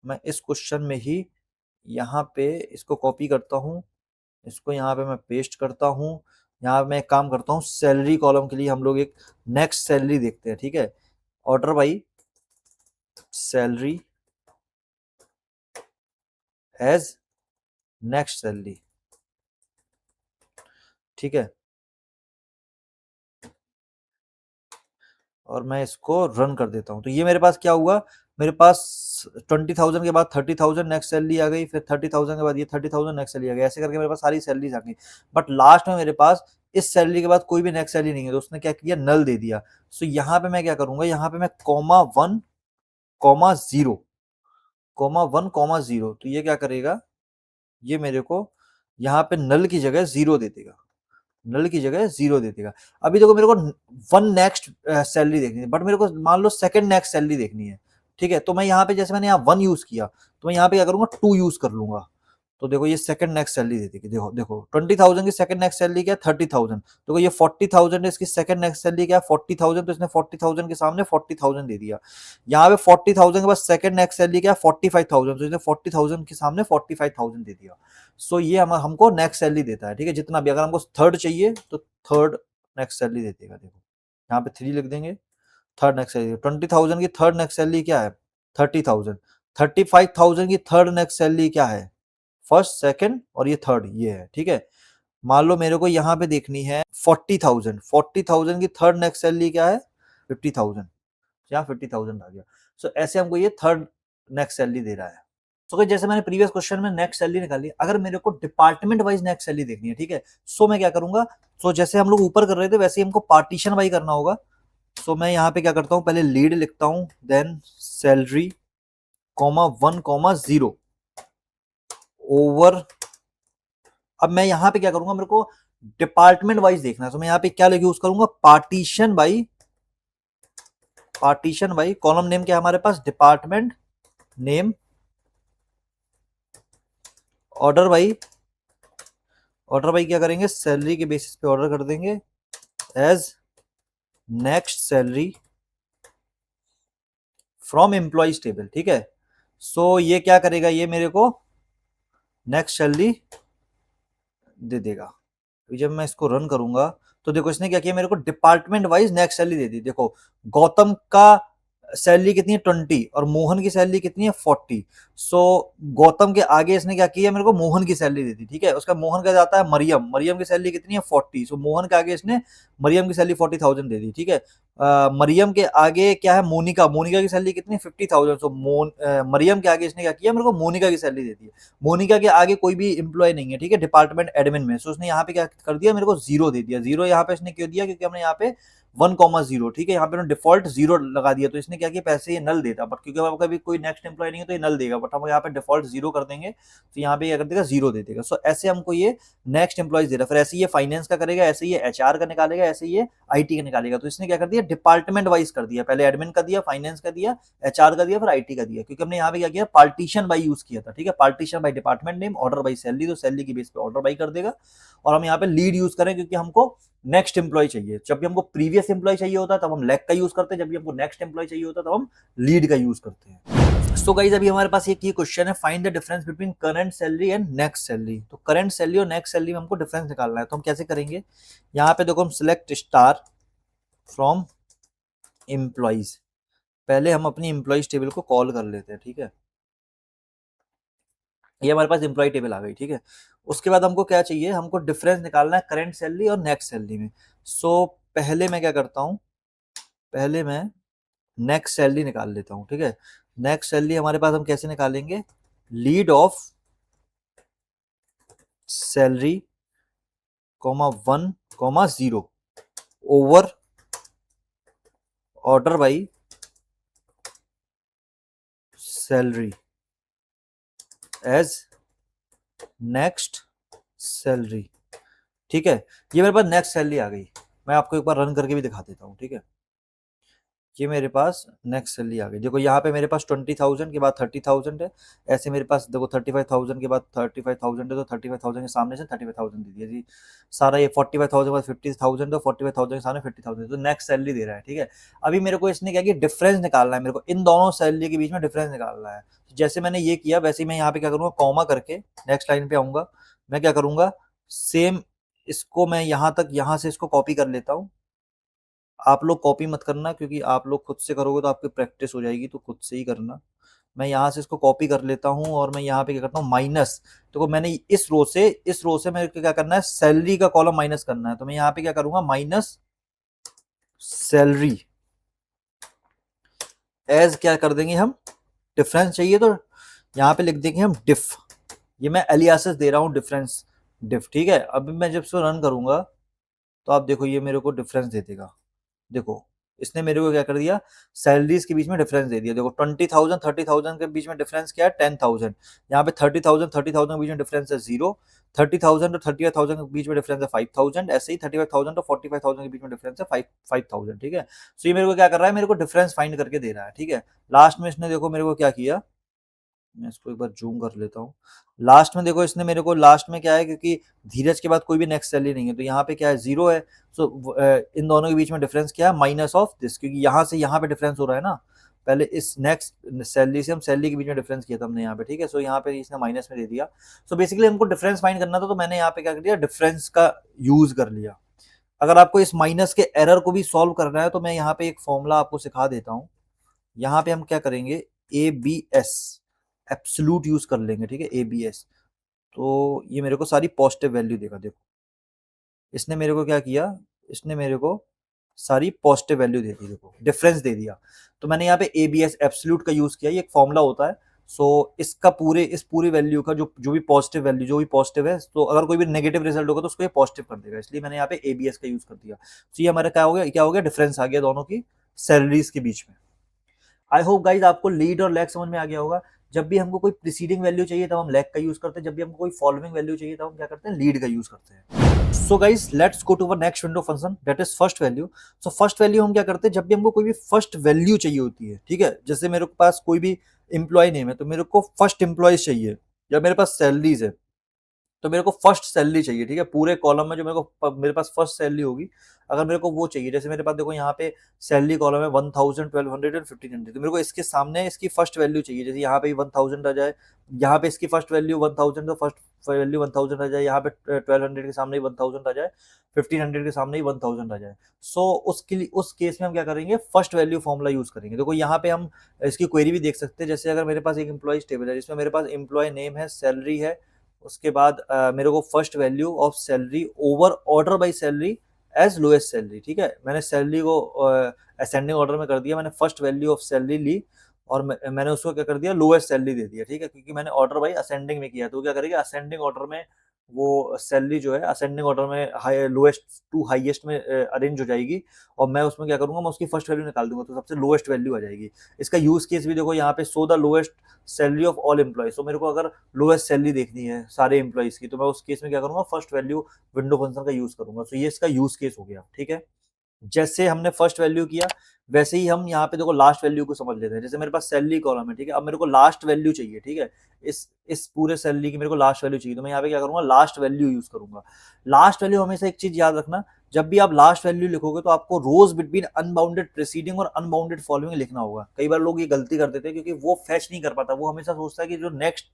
मैं इस क्वेश्चन में ही यहाँ पे इसको कॉपी करता हूँ, इसको यहाँ पे मैं पेस्ट करता हूँ। यहाँ मैं एक काम करता हूँ, सैलरी कॉलम के लिए हम लोग एक नेक्स्ट सैलरी देखते हैं। ठीक है, order by salary as next salary. ठीक है, और मैं इसको रन कर देता हूँ तो ये मेरे पास क्या हुआ, मेरे पास 20,000 के बाद 30,000 नेक्स्ट सैलरी आ गई, फिर 30,000 के बाद ये 30,000 नेक्स्ट सैलरी आ गई। ऐसे करके मेरे पास सारी सैलरीज आ गई, बट लास्ट में मेरे पास इस सैलरी के बाद कोई भी नेक्स्ट सैलरी नहीं है तो उसने क्या किया, नल दे दिया। सो यहाँ पे मैं क्या करूंगा, यहाँ पे मैं कॉमा 1 कॉमा 0 कॉमा 1 कॉमा 0, तो ये क्या करेगा, ये मेरे को यहाँ पे नल की जगह जीरो दे देगा, नल की जगह जीरो दे देगा। अभी देखो मेरे को 1 नेक्स्ट सैलरी देखनी है, बट मेरे को मान लो सेकंड नेक्स्ट सैलरी देखनी है। ठीक है, तो मैं यहाँ पे जैसे मैंने यहाँ 1 यूज किया तो मैं यहाँ पे क्या करूंगा, 2 यूज कर लूंगा। तो देखो ये सेकंड नेक्स्ट सैलरी दे देगी। देखो देखो 20,000 की सेकंड नेक्स्ट सैलरी क्या है, 30,000। देखो ये 40,000 है, इसकी सेकंड नेक्स्ट सैलरी क्या है, 40,000। तो इसने 40,000 के सामने 40,000 दे दिया। यहाँ पे 40,000 के बाद सेकंड नेक्स्ट सैलरी क्या है, 45,000। तो इसने 40,000 के सामने 45,000 दे दिया। सो ये हमको नेक्स्ट सैलरी देता है। ठीक है, जितना भी, अगर हमको थर्ड चाहिए तो थर्ड नेक्स्ट सैलरी दे देगा। देखो यहाँ पे 3 लिख देंगे, थर्ड नेक्स्ट सैलरी। 20,000 की थर्ड नेक्स्ट सैलरी क्या है, 30,000। 35,000 की थर्ड नेक्स्ट सैलरी क्या है, फर्स्ट सेकंड और ये थर्ड, ये है। ठीक है, मान लो मेरे को यहाँ पे देखनी है 40,000। 40,000 की थर्ड नेक्स्ट सैलरी क्या है, 50,000। यहाँ 50,000 आ गया। सो ऐसे हमको ये थर्ड नेक्स्ट सैलरी दे रहा है। तो जैसे मैंने प्रीवियस क्वेश्चन में नेक्स्ट सैलरी निकाली, अगर मेरे को डिपार्टमेंट वाइज नेक्स्ट सैलरी देखनी है, ठीक है, सो मैं क्या करूंगा, सो जैसे हम लोग ऊपर कर रहे थे वैसे ही हमको पार्टीशन वाइज करना होगा। सो मैं यहाँ पे क्या करता हूँ, पहले लीड लिखता हूँ, then salary comma 1 comma 0 over. अब मैं यहाँ पे क्या करूंगा, मेरे को डिपार्टमेंट वाइज देखना है तो मैं यहाँ पे क्या लेके यूज करूंगा, पार्टीशन बाई कॉलम नेम क्या है हमारे पास, डिपार्टमेंट नेम, ऑर्डर बाई क्या करेंगे, सैलरी के बेसिस पे ऑर्डर कर देंगे as next salary from employees table. ठीक है, सो ये क्या करेगा, ये मेरे को नेक्स्ट सैलरी दे देगा। जब मैं इसको रन करूंगा तो देखो इसने क्या किया, मेरे को डिपार्टमेंट वाइज नेक्स्ट सैलरी दे दी। देखो गौतम का सैलरी कितनी है 20 और मोहन की सैलरी कितनी है 40। सो गौतम के आगे इसने क्या किया, मेरे को मोहन की सैलरी दे दी। ठीक है, उसका मोहन का जाता है मरियम की सैलरी कितनी है 40। सो मोहन के आगे इसने मरियम की सैलरी 40,000 दे दी। ठीक है, मरियम के आगे क्या है, मोनिका की सैलरी कितनी है 50,000। सो मरियम के आगे इसने क्या किया, मेरे को मोनिका की सैलरी दे दी। मोनिका के आगे कोई भी एम्प्लॉय नहीं है। ठीक है, डिपार्टमेंट एडमिन में, सो उसने यहाँ पे क्या कर दिया, मेरे को जीरो दे दिया। जीरो यहाँ पे इसने क्यों दिया, क्योंकि हमने यहाँ पे 1 कॉमा 0, ठीक है, यहाँ पे डिफॉल्ट 0 लगा दिया तो इसने क्या किया, पैसे ये नल देता, बट क्योंकि आपका भी कोई नेक्स्ट एम्प्लॉय नहीं है तो ये नल देगा, बट हम यहाँ पे डिफॉल्ट 0 कर देंगे तो यहाँ पे क्या कर देगा, 0 दे देगा। सो ऐसे हमको ये नेक्स्ट एम्प्लॉय दे रहा है। फिर ऐसे ये फाइनेंस का करेगा, ऐसे ये एचआर का निकालेगा, ऐसे ये आईटी का निकालेगा। तो इसने क्या कर दिया, डिपार्टमेंट वाइज कर दिया, पहले एडमिन का दिया, फाइनेंस का दिया, एचआर का दिया, फिर आईटी का दिया, क्योंकि हमने यहाँ पे क्या किया, पार्टीशन बाई यूज किया था। ठीक है, partition by department name, order by salary, तो सैलरी की बेस पे ऑर्डर बाई कर देगा। और हम यहाँ पे लीड यूज करें क्योंकि हमको नेक्स्ट एम्प्लॉय चाहिए। जब भी हमको प्रीवियस एम्प्लॉय चाहिए होता है तब हम लैग का यूज करते हैं, जब भी हमको नेक्स्ट एम्प्लॉय चाहिए होता है तब हम लीड का यूज करते हैं। सो गाइज अभी हमारे पास एक ये क्वेश्चन है, find the difference between current salary and next salary. तो करंट सैलरी और नेक्स्ट सैलरी में हमको डिफरेंस निकालना है, तो हम कैसे करेंगे? यहाँ पे देखो हम सिलेक्ट स्टार फ्रॉम एम्प्लॉइज, पहले हम अपनी एम्प्लॉइज टेबल को कॉल कर लेते हैं, ठीक है। ये हमारे पास एम्प्लॉय टेबल आ गई, ठीक है। उसके बाद हमको क्या चाहिए? हमको डिफरेंस निकालना है करंट सैलरी और नेक्स्ट सैलरी में। सो पहले मैं क्या करता हूँ, पहले मैं नेक्स्ट सैलरी निकाल लेता हूँ, ठीक है। नेक्स्ट सैलरी हमारे पास हम कैसे निकालेंगे? Lead of salary comma 1 comma 0 over order by salary as next salary, ठीक है। ये मेरे पास नेक्स्ट सैलरी आ गई, मैं आपको एक बार रन करके भी दिखा देता हूँ, ठीक है। ये मेरे पास नेक्स्ट सैलरी आ गई। देखो यहाँ पे मेरे पास 20,000 के बाद 30,000 है, ऐसे मेरे पास देखो 35,000 के बाद 35,000 है, तो 35,000 के सामने से 35,000 दे दिया जी। सारा ये 45,000 के बाद 50,000 है, 45,000 के सामने 50,000, तो नेक्स्ट सैलरी दे रहा है, ठीक है। अभी मेरे को इसने क्या किया? डिफरेंस निकालना है मेरे को, इन दोनों सैलरी के बीच में डिफरेंस निकालना है। तो जैसे मैंने ये किया वैसे ही मैं यहाँ पे क्या करूँगा, कॉमा करके नेक्स्ट लाइन पे आऊँगा। मैं क्या करूँगा, सेम इसको मैं यहाँ तक, यहाँ से इसको कॉपी कर लेता हूँ। आप लोग कॉपी मत करना, क्योंकि आप लोग खुद से करोगे तो आपकी प्रैक्टिस हो जाएगी, तो खुद से ही करना। मैं यहाँ से इसको कॉपी कर लेता हूँ और मैं यहाँ पे क्या करता हूँ, माइनस। देखो मैंने इस रो से मेरे को क्या करना है, सैलरी का कॉलम माइनस करना है, तो मैं यहाँ पे क्या करूंगा, माइनस सैलरी एज क्या कर देंगे हम, डिफरेंस चाहिए तो यहाँ पे लिख देंगे हम डिफ। ये मैं एलियासिस दे रहा हूँ, डिफरेंस डिफ, ठीक है। अभी मैं जब इसको रन करूंगा तो आप देखो ये मेरे को डिफरेंस दे देगा। देखो इसने मेरे को क्या कर दिया, सैलरीज के बीच में डिफरेंस दे दिया। देखो 20,000 30,000 के बीच में डिफरेंस क्या है, 10,000। यहाँ पे 30,000 30,000 के बीच में डिफरेंस है 0। 30,000 और 35,000 के बीच में डिफरेंस है 5,000। ऐसे ही 35,000 और 45,000 के बीच में डिफरेंस है 5,000, ठीक है। सो ये मेरे को क्या कर रहा है, मेरे को डिफरेंस फाइंड करके दे रहा है, ठीक है। लास्ट में इसने देखो मेरे को क्या किया, मैं इसको एक बार जूम कर लेता हूँ। लास्ट में देखो इसने मेरे को, लास्ट में क्या है, क्योंकि धीरज के बाद कोई भी नेक्स्ट सैलरी नहीं है, तो यहाँ पे क्या है, 0 है। सो इन दोनों के बीच में डिफरेंस क्या है, माइनस ऑफ दिस, क्योंकि यहाँ से यहाँ पे डिफरेंस हो रहा है ना। पहले इस नेक्स्ट सैलरी से हम सैलरी के बीच में डिफरेंस किया था हमने यहाँ पे, ठीक है। सो यहाँ पे इसने माइनस में दे दिया। सो बेसिकली हमको डिफरेंस फाइंड करना था, तो मैंने यहाँ पे क्या कर दिया, डिफरेंस का यूज कर लिया। अगर आपको इस माइनस के एरर को भी सॉल्व करना है, तो मैं यहाँ पे एक फॉर्मूला आपको सिखा देता हूँ। यहाँ पे हम क्या करेंगे, A B S absolute use कर लेंगे, ठीक है। ए बी एस, तो ये मेरे को सारी पॉजिटिव वैल्यू देगा। देखो इसने मेरे को क्या किया, इसने मेरे को सारी पॉजिटिव वैल्यू दे दी, देखो डिफरेंस दे दिया। तो मैंने यहाँ पे ए बी एस एब्सोल्यूट का यूज किया, ये एक फॉर्मूला होता है। सो इसका इस पूरी वैल्यू का जो भी पॉजिटिव वैल्यू, जो भी पॉजिटिव है, तो अगर कोई भी नेगेटिव रिजल्ट होगा तो उसको ये पॉजिटिव कर देगा, इसलिए मैंने यहाँ पे ए बी एस का यूज कर दिया। तो ये हमारा क्या हो गया, डिफरेंस आ गया दोनों की सैलरीज के बीच में। आई होप गाइज आपको लीड और लैग समझ में आ गया होगा। जब भी हमको कोई प्रीसीडिंग वैल्यू चाहिए तब हम लैग का यूज करते हैं, जब भी हमको कोई फॉलोइंग वैल्यू चाहिए तब हम क्या करते हैं, लीड का यूज करते हैं। So guys let's go to our next window function, that is first value. So first value हम क्या करते हैं, जब भी हमको कोई भी फर्स्ट वैल्यू चाहिए होती है, ठीक है। जैसे मेरे पास कोई भी एम्प्लॉय नेम है, तो मेरे को फर्स्ट एम्प्लॉयज चाहिए, या मेरे पास सैलरीज है तो मेरे को फर्स्ट सैलरी चाहिए, ठीक है। पूरे कॉलम में जो मेरे पास फर्स्ट सैलरी होगी, अगर मेरे को वो चाहिए, जैसे मेरे पास देखो यहाँ पे सैलरी कॉलम है 1000 1200 एंड 1500, तो मेरे को इसके सामने इसकी फर्स्ट वैल्यू चाहिए। जैसे यहाँ पे 1000 आ जाए, यहाँ पे इसकी फर्स्ट वैल्यू 1000, तो फर्स्ट वैल्यू 1000 आ जाए, यहाँ पे 1200 के सामने ही 1000 आ जाए, 1500 के सामने ही 1000 आ जाए। सो उसके लिए, उस केस में हम क्या करेंगे, फर्स्ट वैल्यू फॉर्मूला यूज करेंगे। देखो यहाँ पे हम इसकी क्वेरी भी देख सकते हैं। जैसे अगर मेरे पास एक एम्प्लॉयज टेबल है जिसमें मेरे पास एम्प्लॉय नेम है, सैलरी है, उसके बाद मेरे को first value of salary over order by salary as lowest salary, ठीक है। मैंने सैलरी को असेंडिंग ऑर्डर में कर दिया, मैंने फर्स्ट वैल्यू ऑफ सैलरी ली और मैंने उसको क्या कर दिया, लोएस्ट सैलरी दे दिया, ठीक है। क्योंकि मैंने ऑर्डर बाय असेंडिंग में किया, तो क्या करेगा, असेंडिंग ऑर्डर में वो सैलरी जो है असेंडिंग ऑर्डर में हाई लोएस्ट टू हाईएस्ट में अरेंज हो जाएगी, और मैं उसमें क्या करूंगा, मैं उसकी फर्स्ट वैल्यू निकाल दूंगा, तो सबसे लोएस्ट वैल्यू आ जाएगी। इसका यूज केस भी देखो यहाँ पे, so the lowest salary of all employees. तो मेरे को अगर लोएस्ट सैलरी देखनी है सारे एम्प्लॉइज की, तो मैं उस केस में क्या करूंगा, फर्स्ट वैल्यू विंडो फंक्शन का यूज करूंगा। तो ये इसका यूज केस हो गया, ठीक है। जैसे हमने फर्स्ट वैल्यू किया, वैसे ही हम यहाँ पे देखो लास्ट वैल्यू को समझ लेते हैं। जैसे मेरे पास सैलरी कॉलम है, ठीक है। अब मेरे को लास्ट वैल्यू चाहिए, ठीक है। इस पूरे सैलरी की मेरे को लास्ट वैल्यू चाहिए, तो मैं यहाँ पे क्या करूंगा, लास्ट वैल्यू यूज करूंगा। लास्ट वैल्यू हमेशा एक चीज याद रखना, जब भी आप लास्ट वैल्यू लिखोगे तो आपको रोज बिटवीन अनबाउंडेड प्रीसीडिंग और अनबाउंडेड फॉलोइंग लिखना होगा। कई बार लोग ये गलती कर देते हैं क्योंकि वो फैच नहीं कर पाता, वो हमेशा सोचता है कि जो नेक्स्ट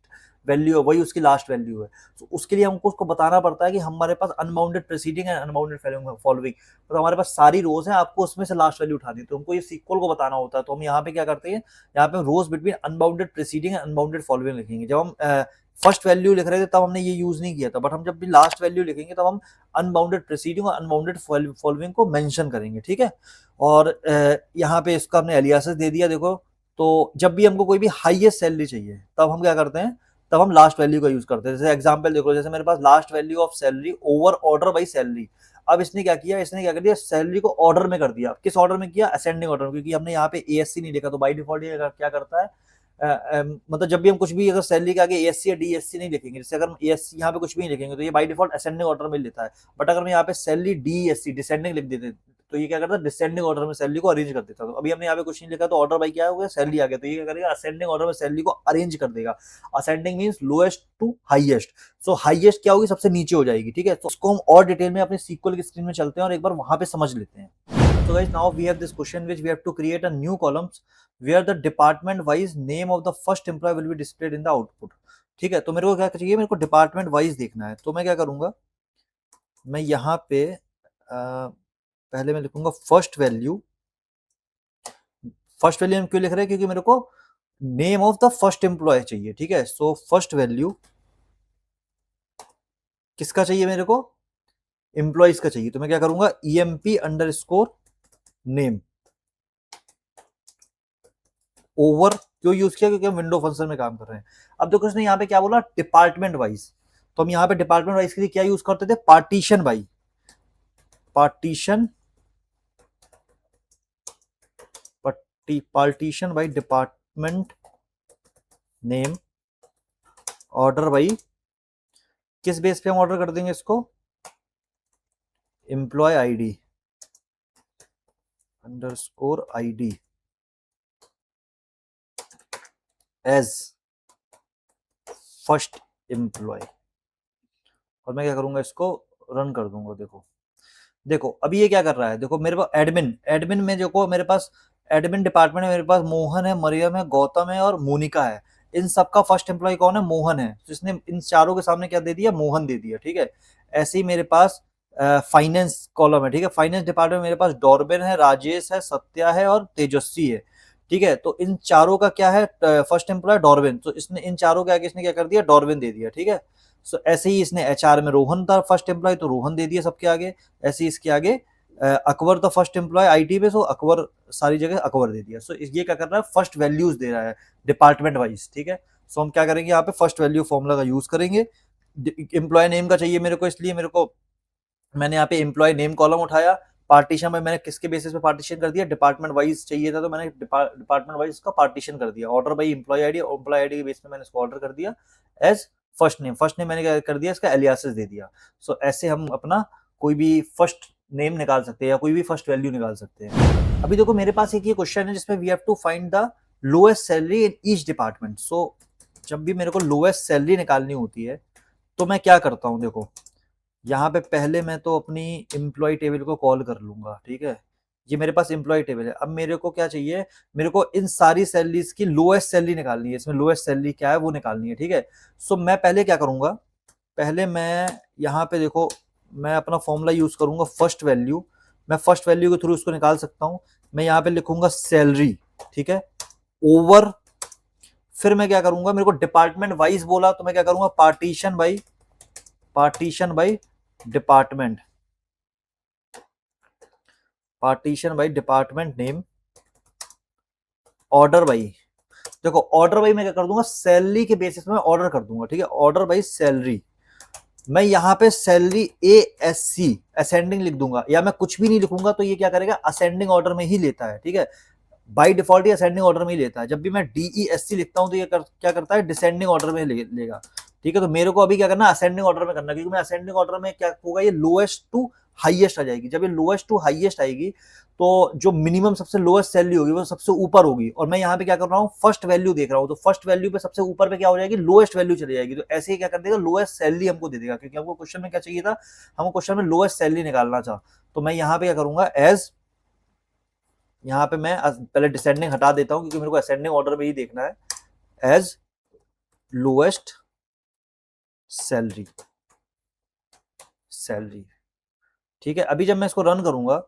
वैल्यू है वही उसकी लास्ट वैल्यू है। तो उसके लिए हमको उसको बताना पड़ता है कि हमारे पास अनबाउंडेड प्रीसीडिंग है, अनबाउंडेड फॉलोइंग, तो हमारे पास सारी रोज हैं, आपको उसमें से लास्ट वैल्यू उठानी है, तो हमको ये सीक्वल को बताना होता है। तो हम यहाँ पे क्या करते हैं, यहाँ पे rows between unbounded preceding and unbounded following लिखेंगे। जब हम फर्स्ट वैल्यू लिख रहे थे तब हमने ये यूज नहीं किया था, बट हम जब भी लास्ट वैल्यू लिखेंगे तब हम अनबाउंडेड प्रीसीडिंग और अनबाउंडेड फॉलोइंग को मेंशन करेंगे, ठीक है। और यहाँ पे इसका हमने एलियासेस दे दिया, देखो। तो जब भी हमको कोई भी हाईएस्ट सैलरी चाहिए तब हम क्या करते हैं, तब हम लास्ट वैल्यू का यूज करते हैं। जैसे एग्जांपल देखो, जैसे मेरे पास last value of salary over order by salary. अब इसने क्या किया, इसने क्या कर दिया, सैलरी को ऑर्डर में कर दिया। किस ऑर्डर में किया, असेंडिंग ऑर्डर में, क्योंकि हमने यहाँ पे एएससी नहीं लिखा, तो बाई डिफॉल्ट ये क्या करता है, मतलब जब भी हम कुछ भी अगर सैलरी के आगे एएससी या डीएससी नहीं लिखेंगे, जैसे अगर हम एएससी यहाँ पे कुछ भी नहीं लिखेंगे तो ये बाई डिफॉल्ट असेंडिंग ऑर्डर में लेता है। बट अगर मैं यहाँ पे सैलरी डीएससी डिसेंडिंग लिख देते तो ये क्या करता है, डिसेंडिंग ऑर्डर में सैलरी को अरेंज कर देता। तो अभी हमने यहाँ पे कुछ नहीं लिखा तो ऑर्डर बाई क्या हो गया, सैलरी आ गया, तो ये क्या करेगा, असेंडिंग ऑर्डर में सैलरी को अरेंज कर देगा। Ascending means lowest to highest, so highest क्या होगी, सबसे नीचे हो जाएगी, ठीक है। तो उसको हम और डिटेल में अपने सीक्वल की स्क्रीन में चलते हैं और एक बार वहां पे समझ लेते हैं। So guys, now we have this question which we have to create a new columns where the department wise name of the first employee will be displayed in the output। ठीक है, तो मेरे को क्या चाहिए, मेरे को डिपार्टमेंट वाइज देखना है। तो मैं क्या करूंगा, मैं यहाँ पे पहले मैं लिखूंगा फर्स्ट वैल्यू। फर्स्ट वैल्यू हम क्यों लिख रहे हैं, क्योंकि मेरे को name of the first employee चाहिए, ठीक है। सो फर्स्ट वैल्यू किसका चाहिए, मेरे को एम्प्लॉयज का चाहिए। तो मैं क्या करूंगा, EMP अंडरस्कोर नेम ओवर, क्यों यूज किया, क्योंकि हम विंडो फंक्शन में काम कर रहे हैं। अब देखो उसने यहाँ पे क्या बोला, डिपार्टमेंट वाइज, तो हम यहाँ पे डिपार्टमेंट वाइज के लिए क्या यूज करते थे, partition by, partition partition by department name order by, किस बेस पे हम ऑर्डर कर देंगे इसको, employee ID underscore ID as first employee, और मैं क्या करूंगा, इसको रन कर दूंगा। देखो देखो अभी ये क्या कर रहा है, देखो मेरे पास एडमिन में देखो मेरे पास एडमिन डिपार्टमेंट में मेरे पास मोहन है, मरियम है, गौतम है और मोनिका है। इन सबका फर्स्ट एम्प्लॉय कौन है, मोहन है, तो इसने इन चारों के सामने क्या दे दिया, मोहन दे दिया, ठीक है। ऐसे ही मेरे पास फाइनेंस कॉलम है, ठीक है। फाइनेंस डिपार्टमेंट में मेरे पास डॉर्बिन है, राजेश है, सत्या है और तेजस्वी है, ठीक है। तो इन चारों का क्या है, फर्स्ट एम्प्लॉय डॉर्बिन, तो इसने इन चारों के आगे इसने क्या कर दिया, डॉर्बिन दे दिया, ठीक है। सो ऐसे ही इसने HR में रोहन था फर्स्ट एम्प्लॉय, तो रोहन दे दिया सबके आगे। ऐसे ही इसके आगे अकबर था फर्स्ट एम्प्लॉय IT पे, सो अकबर सारी जगह अकबर दे दिया। सो ये क्या कर रहा है, फर्स्ट वैल्यूज दे रहा है डिपार्टमेंट वाइज, ठीक है। सो हम क्या करेंगे, यहाँ पे फर्स्ट वैल्यू फॉर्मूला का यूज करेंगे। एम्प्लॉय नेम का चाहिए मेरे को, इसलिए मेरे को मैंने यहाँ पे एम्प्लॉय नेम कॉलम उठाया। पार्टीशन में मैंने किसके बेसिस पे पार्टीशन कर दिया, डिपार्टमेंट वाइज चाहिए था तो मैंने डिपार्टमेंट वाइज इसका पार्टीशन कर दिया। Order by employee ID, employee ID के बेस पे मैंने इसको ऑर्डर कर दिया एज फर्स्ट नेम मैंने क्या कर दिया, इसका एलियासेस दे दिया। सो ऐसे हम अपना कोई भी फर्स्ट नेम निकाल सकते हैं या कोई भी फर्स्ट वैल्यू निकाल सकते हैं। अभी देखो मेरे पास एक ये क्वेश्चन है जिसमें we have to find the lowest salary in each department. So जब भी मेरे को लोएस्ट सैलरी निकालनी होती है तो मैं क्या करता हूँ, देखो यहाँ पे पहले मैं तो अपनी एम्प्लॉय टेबल को कॉल कर लूंगा, ठीक है। ये मेरे पास एम्प्लॉय टेबल है। अब मेरे को क्या चाहिए, मेरे को इन सारी सैलरीज की लोएस्ट सैलरी निकालनी है, इसमें लोएस्ट सैलरी क्या है वो निकालनी है, ठीक है। सो मैं पहले क्या करूंगा, पहले मैं यहाँ पे देखो मैं अपना फॉर्मूला यूज करूंगा फर्स्ट वैल्यू। मैं फर्स्ट वैल्यू के थ्रू उसको निकाल सकता हूँ। मैं यहाँ पे लिखूंगा सैलरी, ठीक है, ओवर, फिर मैं क्या करूंगा, मेरे को डिपार्टमेंट वाइज बोला तो मैं क्या करूंगा, partition by department, partition by department name, order by, देखो ऑर्डर बाई मैं क्या कर दूंगा, सैलरी के बेसिस में ऑर्डर कर दूंगा, ठीक है। ऑर्डर बाई सैलरी, मैं यहाँ पे सैलरी ASC असेंडिंग लिख दूंगा, या मैं कुछ भी नहीं लिखूंगा तो ये क्या करेगा, असेंडिंग ऑर्डर में ही लेता है, ठीक है। By default he ascending order में ही लेता है। जब भी मैं DESC लिखता हूं तो ये क्या करता है, डिसेंडिंग ऑर्डर में लेगा, ठीक है। तो मेरे को अभी क्या करना है, असेंडिंग ऑर्डर में करना, क्योंकि मैं असेंडिंग ऑर्डर में क्या होगा, ये लोएस्ट टू हाईएस्ट आ जाएगी। जब ये लोएस्ट टू हाईएस्ट आएगी तो जो मिनिमम सबसे लोएस्ट सैलरी होगी वो सबसे ऊपर होगी, और मैं यहाँ पे क्या कर रहा हूँ, फर्स्ट वैल्यू देख रहा हूँ, तो फर्स्ट वैल्यू पे सबसे ऊपर पे क्या हो जाएगी, लोएस्ट वैल्यू चली जाएगी। तो ऐसे ही क्या कर देगा, लोएस्ट सैलरी हमको दे देगा, क्योंकि हमको क्वेश्चन में क्या चाहिए था, हमको क्वेश्चन में लोएस्ट सैलरी निकालना था। तो मैं यहाँ पे क्या करूंगा, एज, यहाँ पे मैं पहले डिसेंडिंग हटा देता हूँ क्योंकि मेरे को असेंडिंग ऑर्डर में ही देखना है, एज लोएस्ट सैलरी, सैलरी, ठीक है। अभी जब मैं इसको रन करूंगा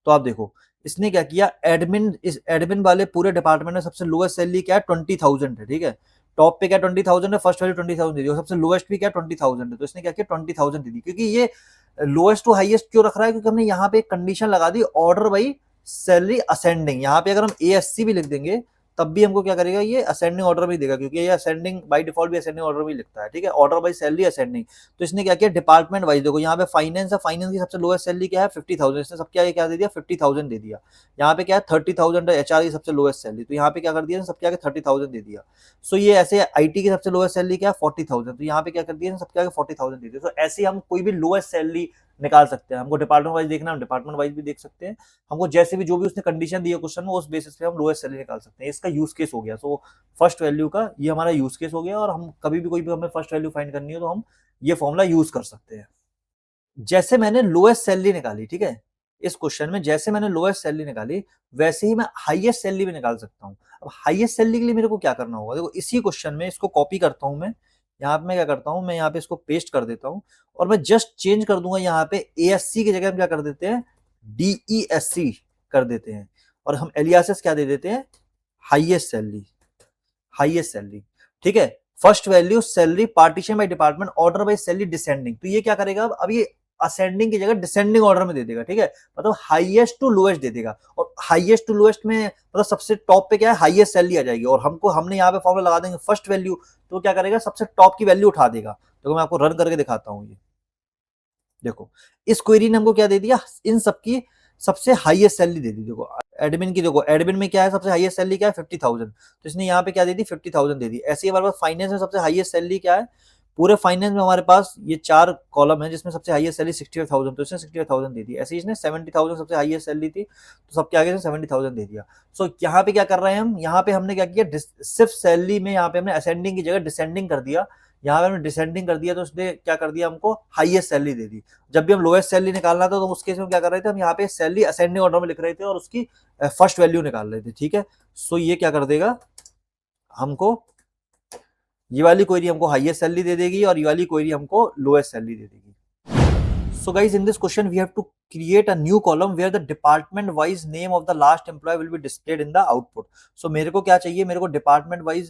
तो आप देखो इसने क्या किया, एडमिन, इस एडमिन वाले पूरे डिपार्टमेंट में सबसे लोएस्ट सैलरी क्या है, 20,000 है, ठीक है। टॉप पे क्या 20,000 है, फर्स्ट वैल्यू 20,000 दे दी, और सबसे लोएस्ट भी क्या 20,000 है, तो इसने क्या किया 20,000 दे दी। क्योंकि ये लोएस्ट टू हाईएस्ट क्यों रख रहा है, क्योंकि हमने यहाँ पे एक कंडीशन लगा दी, ऑर्डर बाई सैलरी असेंडिंग। यहाँ पे अगर हम ASC भी लिख देंगे तब भी हमको क्या करेगा, ये असेंडिंग ऑर्डर में देगा, क्योंकि ये असेंडिंग बाय डिफॉल्ट भी असेंडिंग ऑर्डर में लिखता है, ठीक है। Order by salary ascending. तो इसने क्या किया, डिपार्टमेंट वाइज देखो, यहाँ पे फाइनेंस है, फाइनेंस की सबसे लोएस्ट सैलरी क्या है 50,000, इसने सबके आगे क्या दे दिया 50,000 दे दिया। यहाँ पे क्या है 30,000 है HR की सबसे लोएस्ट सैलरी, तो यहाँ पे क्या कर दिया सबके आगे 30,000 दे दिया। सो ये ऐसे IT की सबसे लोएस्ट सैलरी क्या है 40,000, तो यहाँ पे क्या कर दिया सबके आगे 40,000 दे दिया। तो ऐसे हम कोई भी लोएस्ट सैलरी निकाल सकते हैं। हमको डिपार्टमेंट वाइज देखना है, हम डिपार्टमेंट वाइज भी देख सकते हैं। हमको जैसे भी जो भी उसने कंडीशन दी है क्वेश्चन में, उस बेसिस पे हम लोएस्ट सैलरी निकाल सकते हैं। इसका यूज केस हो गया। सो फर्स्ट वैल्यू का ये हमारा यूज केस हो गया, और हम कभी भी कोई भी हमें फर्स्ट वैल्यू फाइंड करनी हो तो हम ये फॉर्मूला यूज कर सकते हैं। जैसे मैंने लोएस्ट सैलरी निकाली, ठीक है, इस क्वेश्चन में जैसे मैंने लोएस्ट सैलरी निकाली वैसे ही मैं हाईएस्ट सैलरी भी निकाल सकता हूँ। अब हाईएस्ट सैलरी के लिए मेरे को क्या करना होगा, देखो इसी क्वेश्चन में इसको कॉपी करता हूँ मैं, यहाँ पे मैं क्या करता हूँ, मैं यहाँ पे इसको पेस्ट कर देता हूँ, और मैं जस्ट चेंज कर दूंगा, यहाँ पे ASC की जगह हम क्या कर देते हैं DESC कर देते हैं, और हम एलियासिस क्या दे देते हैं, हाईएस्ट सैलरी, हाईएस्ट सैलरी, ठीक है। First value salary partition by department order by salary descending, तो ये क्या करेगा, अब ये असेंडिंग की जगह डिसेंडिंग ऑर्डर में दे देगा, ठीक है। मतलब हाईएस्ट टू लोएस्ट दे देगा, और हाईएस्ट टू लोएस्ट में मतलब सबसे टॉप पे क्या है हाईएस्ट सैलरी आ जाएगी, और हमने यहाँ पे फॉर्मूला लगा देंगे फर्स्ट वैल्यू, तो क्या करेगा सबसे टॉप की वैल्यू उठा देगा। तो मैं आपको रन करके दिखाता हूँ। ये देखो इस क्वेरी ने हमको क्या दे दिया, इन सबकी सबसे हाईएस्ट सैलरी दे दी। देखो एडमिन की, देखो एडमिन में क्या है सबसे हाईएस्ट सैलरी क्या है 50,000, तो इसने यहाँ पे क्या दे दी 50,000 दे दी। ऐसे ही हमारे पास फाइनेंस में सबसे हाईएस्ट सैलरी क्या है, पूरे फाइनेंस में हमारे पास ये 4 कॉलम है जिसमें सबसे हाईएस्ट सैलरी 65,000, तो इसने 65,000 दे दी। ऐसे ही इसने 70,000 सबसे हाईएस्ट सैलरी थी, तो सबके आगे से 70,000 दे दिया। सो यहाँ पे क्या कर रहे हैं हम, यहाँ पे हमने क्या किया, सिर्फ सैलरी में यहाँ पे हमने असेंडिंग की जगह डिसेंडिंग कर दिया। यहाँ पे हमने डिसेंडिंग कर दिया तो उसने क्या कर दिया, हमको हाईएस्ट सैलरी दे दी। जब भी हम लोएस्ट सैलरी निकालना था तो उस केस में क्या कर रहे थे, हम यहाँ पे सैलरी असेंडिंग ऑर्डर में लिख रहे थे और उसकी फर्स्ट वैल्यू निकाल रहे थे, ठीक है। सो ये क्या कर देगा, हमको ये वाली क्वेरी हमको हाईएस्ट सैलरी दे देगी, और ये वाली क्वेरी हमको लोएस्ट सैलरी दे देगी। So guys, in this question we have to create a new column where the department wise name of the last employee will be displayed in the output. So मेरे को क्या चाहिए, मेरे को department wise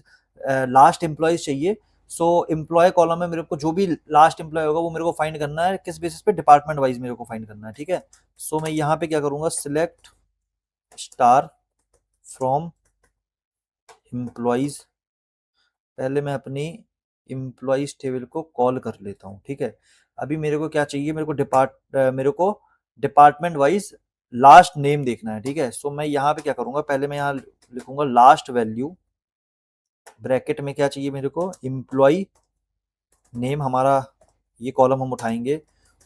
last employees चाहिए। सो employ column में मेरे को जो भी लास्ट एम्प्लॉय होगा वो मेरे को फाइंड करना है, किस बेसिस पे, डिपार्टमेंट वाइज मेरे को फाइंड करना है, ठीक है। सो मैं यहाँ पे क्या करूंगा, सिलेक्ट स्टार फ्रॉम एम्प्लॉइज, पहले मैं अपनी एम्प्लॉइज टेबल को कॉल कर लेता हूँ, ठीक है। अभी मेरे को क्या चाहिए, मेरे को डिपार्टमेंट वाइज लास्ट नेम देखना है, ठीक है। सो मैं यहाँ पे क्या करूंगा, पहले मैं यहाँ लिखूंगा लास्ट वैल्यू, ब्रैकेट में क्या चाहिए मेरे को, एम्प्लॉय नेम, हमारा ये कॉलम हम उठाएंगे,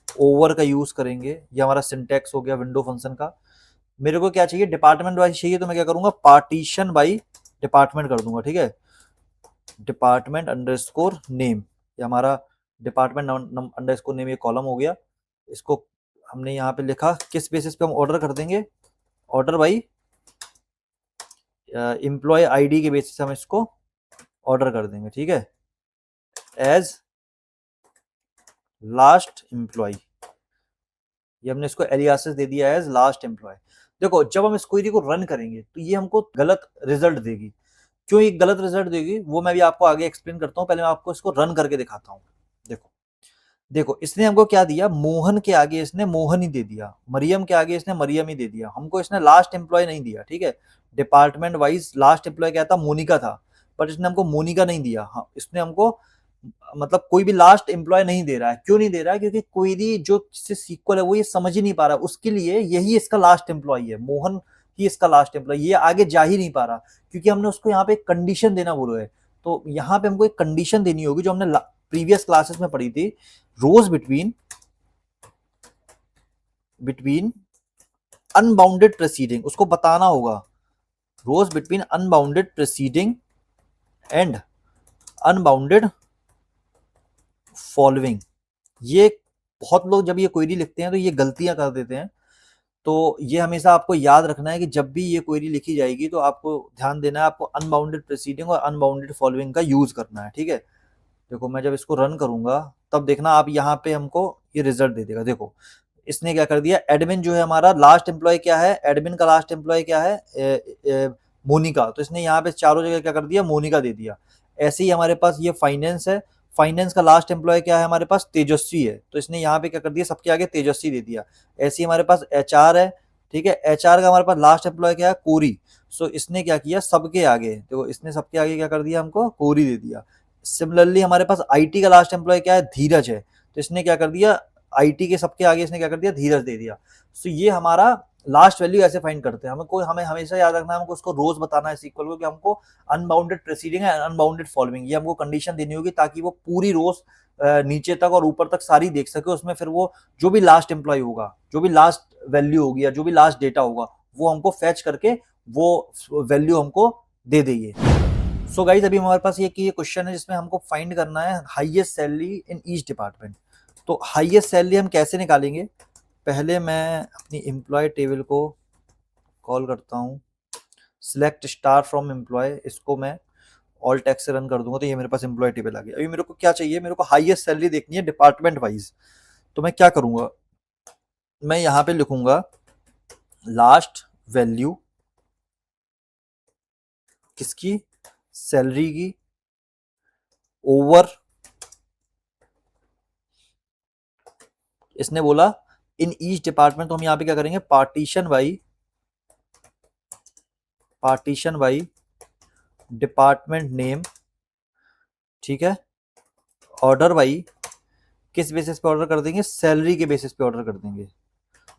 ओवर का यूज करेंगे, ये हमारा सिंटैक्स हो गया विंडो फंक्शन का। मेरे को क्या चाहिए, डिपार्टमेंट वाइज चाहिए, तो मैं क्या करूंगा, पार्टीशन बाई डिपार्टमेंट कर दूंगा, ठीक है। डिपार्टमेंट अंडरस्कोर नेम, ये हमारा डिपार्टमेंट अंडरस्कोर नेम, ये कॉलम हो गया। इसको हमने यहाँ पे लिखा, किस बेसिस पे हम ऑर्डर कर देंगे, ऑर्डर बाई एम्प्लॉय आईडी के बेसिस हम इसको ऑर्डर कर देंगे, ठीक है, एज लास्ट एम्प्लॉय। ये हमने इसको एलियासिस दे दिया एज लास्ट एम्प्लॉय। देखो जब हम इस क्वेरी को रन करेंगे तो ये हमको गलत रिजल्ट देगी। क्यों ये गलत रिजल्ट देगी वो मैं भी आपको आगे एक्सप्लेन करता हूँ, पहले मैं आपको इसको रन करके दिखाता हूँ। देखो देखो इसने हमको क्या दिया, मोहन के आगे इसने मोहन ही दे दिया, मरियम के आगे इसने मरियम ही दे दिया, हमको इसने लास्ट एम्प्लॉय नहीं दिया, ठीक है। डिपार्टमेंट वाइज लास्ट एम्प्लॉय क्या था, मोनिका था, बट इसने हमको मोनिका नहीं दिया। हाँ, इसने हमको मतलब कोई भी लास्ट एम्प्लॉय नहीं दे रहा है। क्यों नहीं दे रहा है, क्योंकि क्वेरी जो सीक्वल है वो ये समझ ही नहीं पा रहा, उसके लिए यही इसका लास्ट एम्प्लॉय है, मोहन ही इसका लास्ट एम्प्लॉय, ये आगे जा ही नहीं पा रहा, क्योंकि हमने उसको यहाँ पे एक कंडीशन देना बोला है। तो यहाँ पे हमको एक कंडीशन देनी होगी जो हमने प्रीवियस क्लासेस में पढ़ी थी, rows between between unbounded preceding, उसको बताना होगा rows between unbounded preceding and unbounded following. ये बहुत लोग जब ये क्वेरी लिखते हैं तो ये गलतियां कर देते हैं, तो ये हमेशा आपको याद रखना है कि जब भी ये क्वेरी लिखी जाएगी तो आपको ध्यान देना है, आपको अनबाउंडेड प्रेसीडिंग और अनबाउंडेड फॉलोइंग का यूज करना है, ठीक है। देखो मैं जब इसको रन करूंगा तब देखना आप यहाँ पे हमको ये रिजल्ट दे देगा। देखो इसने क्या कर दिया, एडमिन जो है हमारा लास्ट एम्प्लॉय क्या है, एडमिन का लास्ट एम्प्लॉय क्या है, मोनिका, तो इसने यहाँ पे चारों जगह क्या कर दिया, मोनिका दे दिया। ऐसे ही हमारे पास ये फाइनेंस है, फाइनेंस का लास्ट एम्प्लॉय क्या है हमारे पास, तेजस्वी है, तो इसने यहाँ पे क्या कर दिया, सबके आगे तेजस्वी दे दिया। ऐसे ही हमारे पास एचआर है, ठीक है, एचआर का हमारे पास लास्ट एम्प्लॉय क्या है, कोरी, सो इसने क्या किया, सबके आगे, तो इसने सबके आगे क्या कर दिया, हमको कोरी दे दिया। सिमिलरली हमारे पास आईटी का लास्ट एम्प्लॉय क्या है, धीरज है, तो इसने क्या कर दिया, आईटी के सबके आगे इसने क्या कर दिया, धीरज दे दिया। सो ये हमारा लास्ट वैल्यू ऐसे फाइंड करते हैं। हमें हमेशा याद रखना है, हमको उसको रोज बताना है सीक्वल को कि हमको अनबाउंडेड प्रेसीडिंग है, अनबाउंडेड फॉलोइंग, ये हमको कंडीशन देनी होगी ताकि वो पूरी रोज नीचे तक और ऊपर तक सारी देख सके। उसमें फिर वो जो भी लास्ट एम्प्लॉय होगा, जो भी लास्ट वैल्यू होगी या जो भी लास्ट डेटा होगा, वो हमको फैच करके वो वैल्यू हमको दे देगी। सो गाइज अभी हमारे पास ये क्वेश्चन है जिसमें हमको फाइंड करना है highest salary in each department. तो हाईएस्ट सैलरी हम कैसे निकालेंगे, पहले मैं अपनी एम्प्लॉय टेबल को कॉल करता हूँ, सिलेक्ट स्टार फ्रॉम एम्प्लॉय, इसको मैं ऑल टैक्स से रन कर दूंगा तो ये मेरे पास एम्प्लॉय टेबल आ गया। अभी मेरे को क्या चाहिए, मेरे को हाईएस्ट सैलरी देखनी है डिपार्टमेंट वाइज। तो मैं क्या करूंगा, मैं यहाँ पे लिखूंगा लास्ट वैल्यू किसकी, सैलरी की, ओवर, इसने बोला इन ईच डिपार्टमेंट, तो हम यहाँ पे क्या करेंगे, पार्टीशन बाई डिपार्टमेंट नेम, ठीक है, ऑर्डर बाई, किस बेसिस पे ऑर्डर कर देंगे, सैलरी के बेसिस पे ऑर्डर कर देंगे।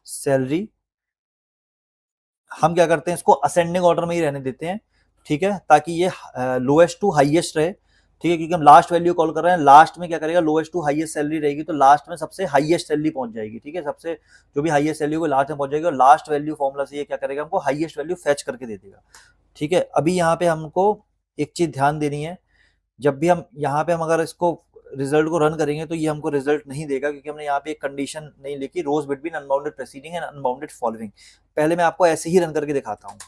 सैलरी हम क्या करते हैं, इसको असेंडिंग ऑर्डर में ही रहने देते हैं, ठीक है, ताकि ये लोएस्ट टू हाईएस्ट रहे, ठीक है, क्योंकि हम लास्ट वैल्यू कॉल कर रहे हैं, लास्ट में क्या करेगा, लोएस्ट टू हाईएस्ट सैलरी रहेगी, तो लास्ट में सबसे हाईएस्ट सैलरी पहुंच जाएगी, ठीक है, सबसे जो भी हाईएस्ट सैलरी को लास्ट में पहुंच जाएगी, और लास्ट वैल्यू फॉर्मूला से ये क्या करेगा, हमको हाईएस्ट वैल्यू फैच करके दे देगा, ठीक है। अभी यहाँ पे हमको एक चीज ध्यान देनी है, जब भी हम यहाँ पे हम अगर इसको रिजल्ट को रन करेंगे तो ये हमको रिजल्ट नहीं देगा, क्योंकि हमने यहाँ पे एक कंडीशन नहीं लिखी, rows between unbounded preceding and unbounded following. पहले मैं आपको ऐसे ही रन करके दिखाता हूँ,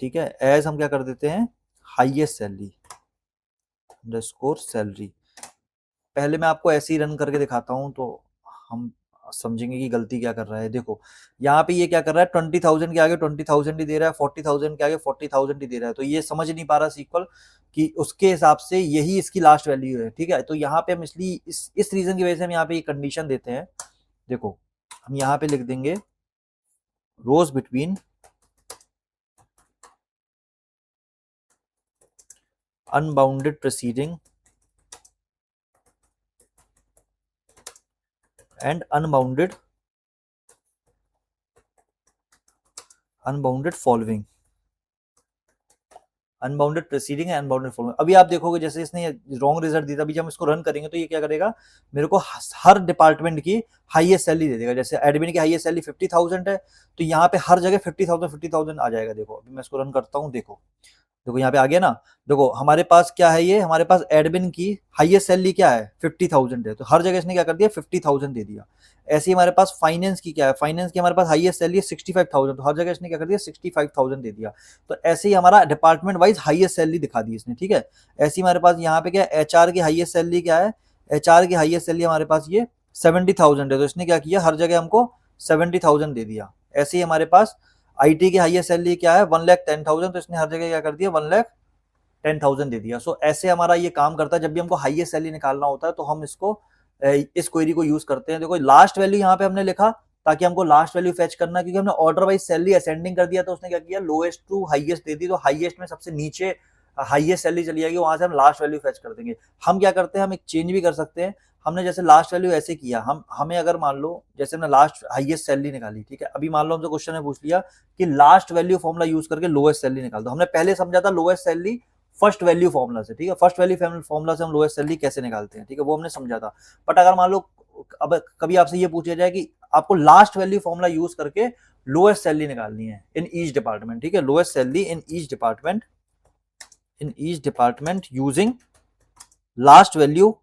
ठीक है, एज हम क्या कर देते हैं, हाईएस्ट सैलरी अंडरस्कोर सैलरी, पहले मैं आपको ऐसे ही रन करके दिखाता हूँ तो हम समझेंगे कि गलती क्या कर रहा है। देखो यहाँ पे ये क्या कर रहा है, 20,000 के आगे 20,000 ही दे रहा है, 40,000 के आगे 40,000 ही दे रहा है, तो ये समझ नहीं पा रहा सीक्वल कि उसके हिसाब से यही इसकी लास्ट वैल्यू है, ठीक है। तो यहाँ पे हम इसलिए इस रीजन की वजह से हम यहाँ पे ये कंडीशन देते हैं। देखो हम यहाँ पे लिख देंगे rows between unbounded proceeding and unbounded following, unbounded preceding है, अनबाउंडेड फॉलोइंग। अभी आप देखोगे जैसे इसने रॉन्ग रिजल्ट दिया, अभी जब हम इसको रन करेंगे तो ये क्या करेगा, मेरे को हर डिपार्टमेंट की हाईएस्ट सैलरी दे देगा। जैसे एडमिन की हाईएस्ट सैलरी 50,000 है, तो यहाँ पे हर जगह 50,000 आ जाएगा। देखो अभी मैं इसको रन करता हूँ, देखो देखो यहाँ पे आ गया ना। देखो हमारे पास क्या है, ये हमारे पास एडमिन की हाईएस्ट सैलरी क्या है, 50,000 है, तो हर जगह इसने क्या कर दिया, 50,000 दे दिया। ऐसे ही हमारे पास फाइनेंस की क्या है, फाइनेंस की हमारे पास हाईएस्ट सैलरी है 65,000, तो हर जगह इसने क्या कर दिया, 65,000 दे दिया। तो ऐसे ही हमारा डिपार्टमेंट वाइज हाईएस्ट सैलरी दिखा दी इसने, ठीक है। ऐसे ही हमारे पास यहाँ पे क्या है, एचआर की हाईएस्ट सैलरी क्या है, एचआर की हाईएस्ट सैलरी हमारे पास ये 70,000 है, तो इसने क्या किया, हर जगह हमको 70,000 दे दिया। ऐसे ही हमारे पास आईटी की हाईएस्ट सैलरी क्या है, 1,10,000, तो इसने हर जगह क्या कर दिया, 1,10,000 दे दिया। सो ऐसे हमारा ये काम करता है। जब भी हमको हाईएस्ट सैलरी निकालना होता है तो हम इसको इस क्वेरी को यूज करते हैं। देखो लास्ट वैल्यू यहाँ पे हमने लिखा ताकि हमको लास्ट वैल्यू फेच करना, क्योंकि हमने ऑर्डर वाइज सैलरी असेंडिंग कर दिया, तो उसने क्या किया, लोएस्ट टू हाईएस्ट दे दी, तो हाईएस्ट में सबसे नीचे हाईएस्ट सैलरी चली जाएगी, वहां से हम लास्ट वैल्यू फेच कर देंगे। हम क्या करते हैं, हम एक चेंज भी कर सकते हैं। हमने जैसे लास्ट वैल्यू ऐसे किया, हमें अगर मान लो जैसे हमने लास्ट हाईएस्ट सैलरी निकाली, ठीक है, अभी मान लो हमसे क्वेश्चन में पूछ लिया कि लास्ट वैल्यू फॉर्मूला यूज करके लोएस्ट सैलरी निकाल दो। हमने पहले समझा था lowest salary first value formula से, ठीक है, फर्स्ट वैल्यू फॉर्मूला से हम लोएस्ट सैलरी कैसे निकालते हैं, ठीक है, वो हमने समझा था। बट अगर मान लो अब कभी आपसे ये पूछा जाए कि आपको लास्ट वैल्यू फॉर्मूला यूज करके लोएस्ट सैलरी निकालनी है इन ईच डिपार्टमेंट, ठीक है, lowest salary in each department using last value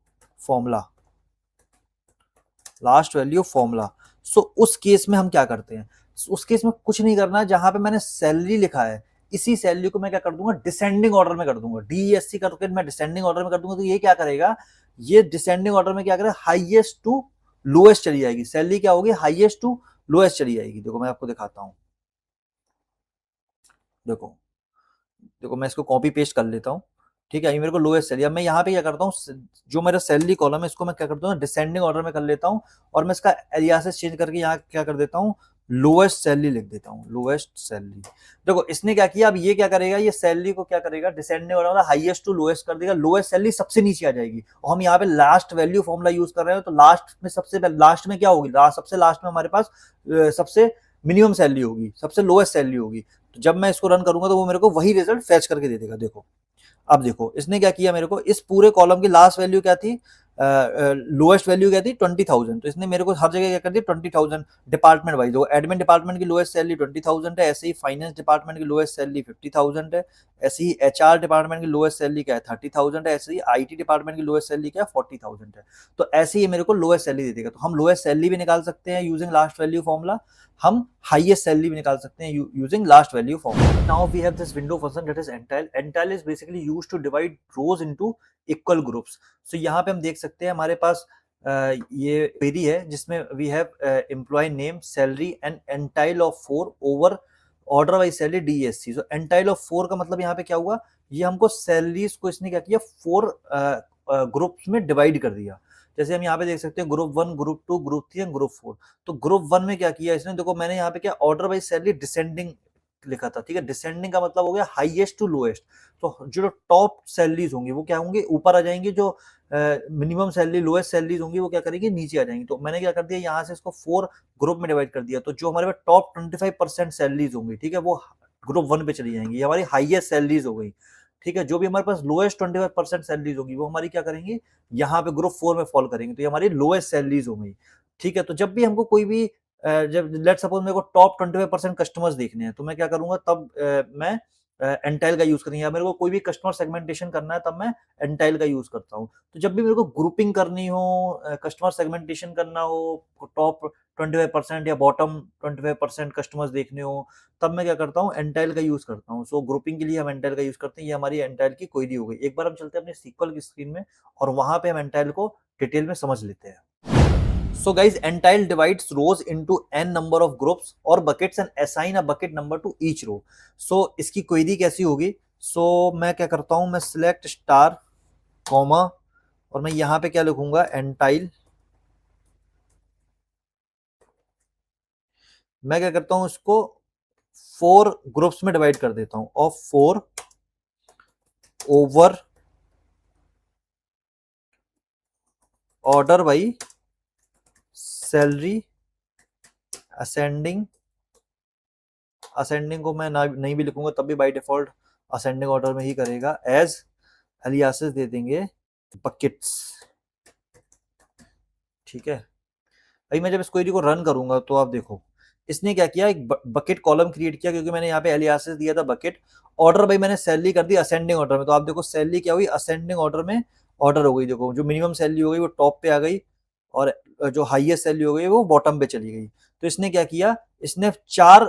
formula. So उस केस में हम क्या करते हैं, उस केस में कुछ नहीं करना है, जहां पे मैंने सैलरी लिखा है इसी सैलरी को मैं क्या कर दूंगा, डिसेंडिंग ऑर्डर में कर दूंगा, DESC करके मैं डिसेंडिंग ऑर्डर में कर दूंगा। तो ये क्या करेगा, ये डिसेंडिंग ऑर्डर में क्या करेगा, हाईएस्ट टू लोएस्ट चली जाएगी, सैलरी क्या होगी, हाईएस्ट टू लोएस्ट चली जाएगी। देखो मैं आपको दिखाता हूं, देखो देखो मैं इसको कॉपी पेस्ट कर लेता हूँ, ठीक है, ये मेरे को लोएस्ट सैलरी। अब मैं यहाँ पे क्या करता हूँ, जो मेरा सैलरी कॉलम है इसको मैं क्या करता हूँ, डिसेंडिंग ऑर्डर में कर लेता हूँ, और मैं इसका एलियासिस चेंज करके यहाँ क्या कर देता हूँ, लोएस्ट सैलरी लिख देता हूँ, लोएस्ट सैलरी। देखो इसने क्या किया, अब ये क्या करेगा, ये सैलरी को क्या करेगा, डिसेंडिंग ऑर्डर में हाईएस्ट टू लोएस्ट कर देगा, लोएस्ट सैलरी सबसे नीचे आ जाएगी। और हम यहाँ पे लास्ट वैल्यू फॉर्मूला यूज कर रहे हैं, तो लास्ट में क्या होगी, सबसे लास्ट में हमारे पास सबसे मिनिमम सैलरी होगी, सबसे लोएस्ट सैलरी होगी। तो जब मैं इसको रन करूंगा तो वो मेरे को वही रिजल्ट फैच करके दे देगा। देखो अब देखो इसने क्या किया, मेरे को इस पूरे कॉलम की लास्ट वैल्यू क्या थी, लोएस्ट वैल्यू क्या थी, 20,000। तो इसने मेरे को हर जगह क्या कर दिया, 20,000 डिपार्टमेंट वाइज। देखो एडमिन डिपार्टमेंट की लोएस्ट सैलरी 20,000 है, ऐसे ही फाइनेंस डिपार्टमेंट की लोएस्ट सैलरी 50,000 है, ऐसे ही HR डिपार्टमेंट की लोएस्ट सैलरी क्या है, 30,000 है, ऐसे ही IT डिपार्टमेंट की लोएस्ट सैलरी क्या है, 40,000 है। तो ऐसे ही मेरे को लोएस्ट सैलरी दे देगा। तो हम लोएस्ट सैलरी भी निकाल सकते हैं यूजिंग लास्ट वैल्यू फॉर्मूला, हम हाईएस्ट सैलरी भी निकाल सकते हैं using last value formula. Now we have this window function that is ntile. Ntile is basically used to divide rows into equal groups. So यहाँ पे हम देख सकते हैं हमारे पास ये क्वेरी है जिसमें we have employ name, salary and ntile of 4 over order wise salary DSC। So ntile of 4 का मतलब यहाँ पे क्या हुआ, ये हमको सैलरीज को इसने क्या किया, 4 ग्रुप्स में डिवाइड कर दिया। जैसे हम यहाँ पे देख सकते हैं group 1, group 2, group 3 and group 4। तो ग्रुप 1 में क्या किया इसने, देखो मैंने यहाँ पे क्या ऑर्डर वाइज सैलरी डिसेंडिंग लिखा था, ठीक है, डिसेंडिंग का मतलब हो गया हाईएस्ट टू लोएस्ट। तो जो टॉप सैलरीज होंगी वो क्या होंगी, ऊपर आ जाएंगी, जो मिनिमम सैलरी लोएस्ट सैलरीज होंगी वो क्या करेंगी, नीचे आ जाएंगी। तो मैंने क्या कर दिया, यहाँ से इसको 4 ग्रुप में डिवाइड कर दिया। तो जो हमारे पास टॉप 25% सैलरीज होंगी, ठीक है, वो ग्रुप 1 पे चली जाएंगी, ये हमारी हाईएस्ट सैलरीज हो गई, ठीक है। जो भी हमारे पास लोएस्ट 25% सैलरीज होगी वो हमारी क्या करेंगी, यहाँ पे ग्रुप 4 में फॉल करेंगे, तो ये हमारी लोएस्ट सैलरीज हो गई, ठीक है। तो जब भी हमको कोई भी जब लेट सपोज मेरे को टॉप 25% कस्टमर्स देखने हैं, तो मैं क्या करूंगा, तब मैं एंटाइल का यूज करेंगे। या मेरे को कोई भी कस्टमर सेगमेंटेशन करना है तब मैं एंटाइल का यूज करता हूँ। तो जब भी मेरे को ग्रुपिंग करनी हो, कस्टमर सेगमेंटेशन करना हो, टॉप 25% या बॉटम 25% कस्टमर्स देखने हो, तब मैं क्या करता हूँ, एंटाइल का यूज करता हूँ। सो ग्रुपिंग के लिए हम एंटाइल का यूज करते हैं। ये हमारी एंटाइल की क्वेरी हो गई। एक बार हम चलते हैं अपने SQL की स्क्रीन में और वहां पे हम एंटाइल को डिटेल में समझ लेते हैं। So guys, Entile divides rows into n number of groups or buckets and assign a bucket number to each row. So इसकी क्वेरी कैसी होगी? So मैं क्या करता हूं, मैं select स्टार कॉमा और मैं यहां पे क्या लिखूंगा, Entile। मैं क्या करता हूं, इसको 4 ग्रुप्स में डिवाइड कर देता हूं और 4 over order by salary ascending. Ascending को मैं नहीं भी लिखूंगा तब भी बाय डिफॉल्ट असेंडिंग ऑर्डर में ही करेगा। एज एलियासेस दे देंगे बकेट्स, ठीक है। अभी मैं जब इस क्वेरी को रन करूंगा तो आप देखो इसने क्या किया, एक बकेट कॉलम क्रिएट किया, क्योंकि मैंने यहाँ पे एलियासेस दिया था बकेट। ऑर्डर भाई मैंने सैलरी कर दी असेंडिंग ऑर्डर में, तो आप देखो सैलरी क्या हुई, असेंडिंग ऑर्डर में ऑर्डर हो गई। देखो जो मिनिमम सैलरी हो गई वो टॉप पे आ गई और जो हाईएस्ट सैलरी हो गई वो बॉटम पे चली गई। तो इसने क्या किया, इसने 4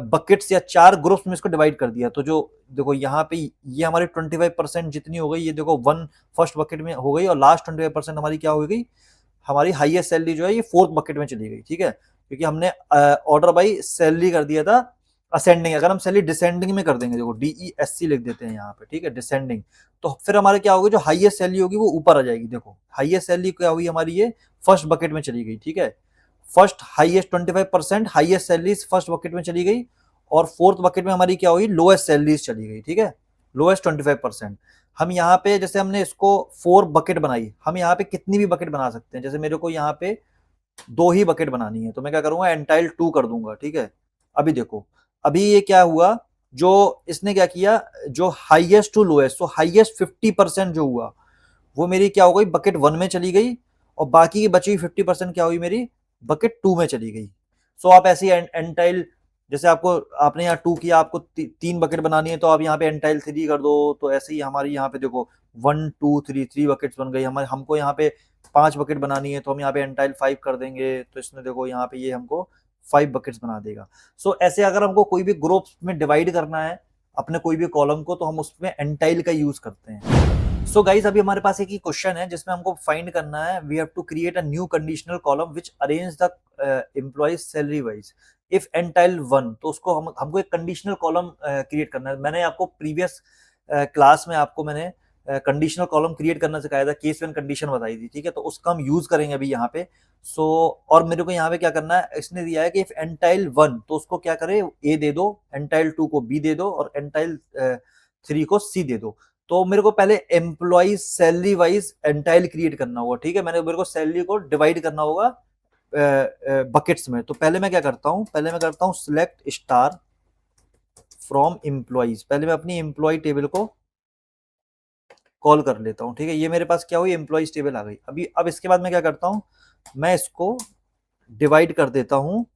बकेट्स या 4 ग्रुप्स में इसको डिवाइड कर दिया। तो जो देखो यहाँ पे ये हमारी 25% जितनी हो गई, ये देखो 1 फर्स्ट बकेट में हो गई और लास्ट 25% हमारी क्या हो गई, हमारी हाईएस्ट सैलरी जो है ये 4th बकेट में चली गई, ठीक है, क्योंकि हमने ऑर्डर बाई सैलरी कर दिया था असेंडिंग। अगर हम सैलरी डिसेंडिंग में कर देंगे, देखो DESC लिख देते हैं यहाँ पे, ठीक है, डिसेंडिंग, तो फिर हमारे क्या होगी, जो हाईएस्ट सैलरी होगी वो ऊपर आ जाएगी। देखो हाईएस्ट सैलरी क्या हुई हमारी, ये फर्स्ट बकेट में चली गई, ठीक है। First highest 25% highest salaries first bucket में चली गई और 4th बकेट में हमारी क्या हुई, लोएस्ट सैलरीज चली गई, ठीक है, लोएस्ट 25%। हम यहाँ पे जैसे हमने इसको 4 बकेट बनाई, हम यहाँ पे कितनी भी बकेट बना सकते हैं। जैसे मेरे को यहाँ पे 2 ही बकेट बनानी है, तो मैं क्या करूंगा, एंटाइल 2 कर दूंगा, ठीक है। अभी देखो अभी ये क्या हुआ, जो इसने क्या किया, जो हाईएस्ट टू लोएस्ट, तो हाईएस्ट 50% जो हुआ वो मेरी क्या हो गई, बकेट 1 में चली गई और बाकी की बची हुई 50% क्या हुई मेरी बकेट 2 में चली गई। सो आप ऐसे ही एंटाइल, जैसे आपको आपने यहाँ 2 किया, आपको 3 बकेट बनानी है तो आप यहाँ पे एंटाइल 3 कर दो। तो ऐसे ही हमारी यहाँ पे देखो 1 2 3 3 बकेट्स बन गई हमारे। हमको यहाँ पे 5 बकेट बनानी है तो हम यहाँ पे एंटाइल 5 कर देंगे, तो इसमें देखो यहाँ पे ये हमको 5 बकेट्स बना देगा। सो ऐसे अगर हमको कोई भी ग्रुप में डिवाइड करना है अपने कोई भी कॉलम को, तो हम उसमें एंटाइल का यूज करते हैं। सो गाइज अभी हमारे पास एक ही क्वेश्चन है जिसमें हमको फाइंड करना है, we have to create a new conditional column which arrange the employees salary wise if ntile 1। तो उसको हमको एक कंडीशनल कॉलम क्रिएट करना है। मैंने आपको प्रीवियस क्लास में आपको मैंने कंडीशनल कॉलम क्रिएट करना सिखाया था, केस व्हेन कंडीशन बताई थी, ठीक है। तो उसका हम यूज करेंगे अभी यहाँ पे। सो और मेरे को यहाँ पे क्या करना है, इसने दिया है कि इफ एंटाइल 1 तो उसको क्या करे, ए दे दो, एंटाइल 2 को बी दे दो और एंटाइल 3 को सी दे दो। तो मेरे को पहले एम्प्लॉइज सैलरी वाइज एंटाइल क्रिएट करना होगा, ठीक है। मेरे को सैलरी को डिवाइड करना होगा बकेट्स में। तो पहले मैं क्या करता हूँ, पहले मैं करता हूँ सिलेक्ट स्टार फ्रॉम एम्प्लॉइज। पहले मैं अपनी एम्प्लॉय टेबल को कॉल कर लेता हूँ, ठीक है। ये मेरे पास क्या हुई, एम्प्लॉइज टेबल आ गई। अभी अब इसके बाद मैं क्या करता हूँ, मैं इसको डिवाइड कर देता हूँ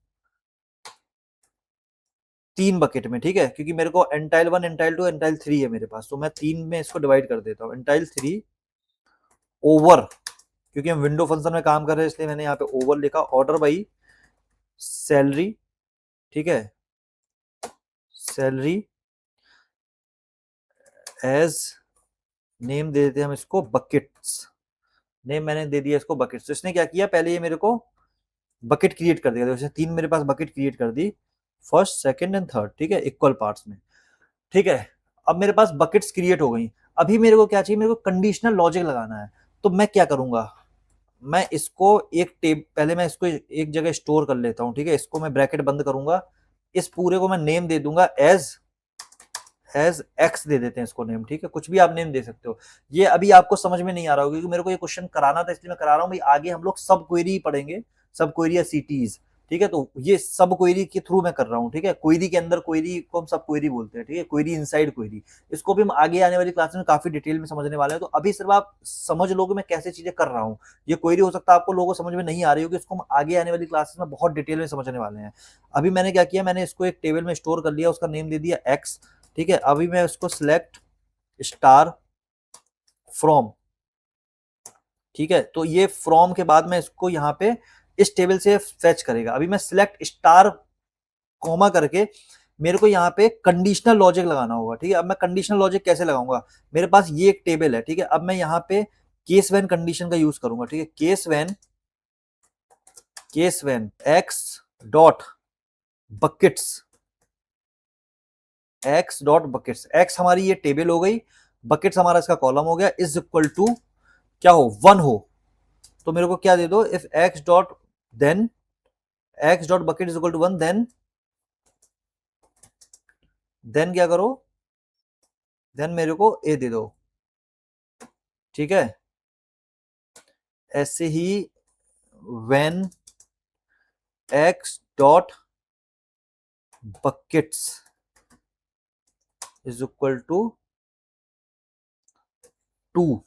3 बकेट में, ठीक है। क्योंकि मेरे को एंटाइल 1 एंटाइल 2 एंटाइल 3 है मेरे पास, तो मैं 3 में इसको डिवाइड कर देता हूँ। एंटाइल 3 ओवर, क्योंकि हम विंडो फंक्शन में काम कर रहे हैं इसलिए मैंने यहाँ पे ओवर लिखा, ऑर्डर बाई सैलरी, ठीक है, सैलरी एज नेम दे देते हैं हम इसको बकेट्स। नेम मैंने दे दिया इसको बकेट्स। तो इसने क्या किया, पहले ये मेरे को बकेट क्रिएट कर दिया। जैसे 3 मेरे पास बकेट क्रिएट कर दी, फर्स्ट सेकंड एंड थर्ड, ठीक है, इक्वल पार्ट्स में, ठीक है। अब मेरे पास बकेट्स क्रिएट हो गई। अभी मेरे को क्या चाहिए, मेरे को कंडीशनल लॉजिक लगाना है। तो मैं क्या करूंगा, मैं इसको एक टेब, पहले मैं इसको एक जगह स्टोर कर लेता हूँ, ठीक है। इसको मैं ब्रैकेट बंद करूंगा, इस पूरे को मैं नेम दे दूंगा एज एक्स दे देते हैं इसको नेम, ठीक है। कुछ भी आप नेम दे सकते हो। ये अभी आपको समझ में नहीं आ रहा होगा क्योंकि मेरे को ये क्वेश्चन कराना था इसलिए मैं करा रहा हूँ भाई। आगे हम लोग सब क्वेरी पढ़ेंगे, सब क्वेरी या सीटीज, ठीक है। तो ये सब क्वेरी के थ्रू मैं कर रहा हूँ, ठीक है। क्वेरी के अंदर क्वेरी को हम सब क्वेरी बोलते हैं, ठीक है। क्वेरी इनसाइड क्वेरी, इसको भी हम आगे आने वाली क्लास में काफी डिटेल में समझने वाले हैं। तो अभी सिर्फ आप समझ लो कि मैं कैसे चीजें कर रहा हूँ। ये क्वेरी हो सकता है आपको लोगों को समझ में नहीं आ रही होगी, इसको हम आगे आने वाली क्लासेस में बहुत डिटेल में समझने वाले हैं। अभी मैंने क्या किया, मैंने इसको एक टेबल में स्टोर कर लिया, उसका नेम दे दिया एक्स, ठीक है। अभी मैं इसको सिलेक्ट स्टार फ्रॉम, ठीक है। तो ये फ्रॉम के बाद मैं इसको यहाँ पे इस टेबल से फेच करेगा। अभी मैं सिलेक्ट स्टार कॉमा करके मेरे को यहाँ पे कंडीशनल लॉजिक लगाना होगा, ठीक है। अब मैं कंडीशनल लॉजिक कैसे लगाऊंगा, मेरे पास ये एक टेबल है, ठीक है। अब मैं यहाँ पे केस व्हेन कंडीशन का यूज करूंगा, ठीक है। Case when x dot buckets, x dot buckets, x हमारी ये टेबल हो गई, बकेट्स हमारा इसका कॉलम हो गया, इज इक्वल टू क्या हो, 1 हो। तो मेरे को क्या दे दो, if X dot then X dot bucket is equal to 1, then क्या करो, देन मेरे को ए दे दो, ठीक है। ऐसे ही when x dot buckets is equal to 2,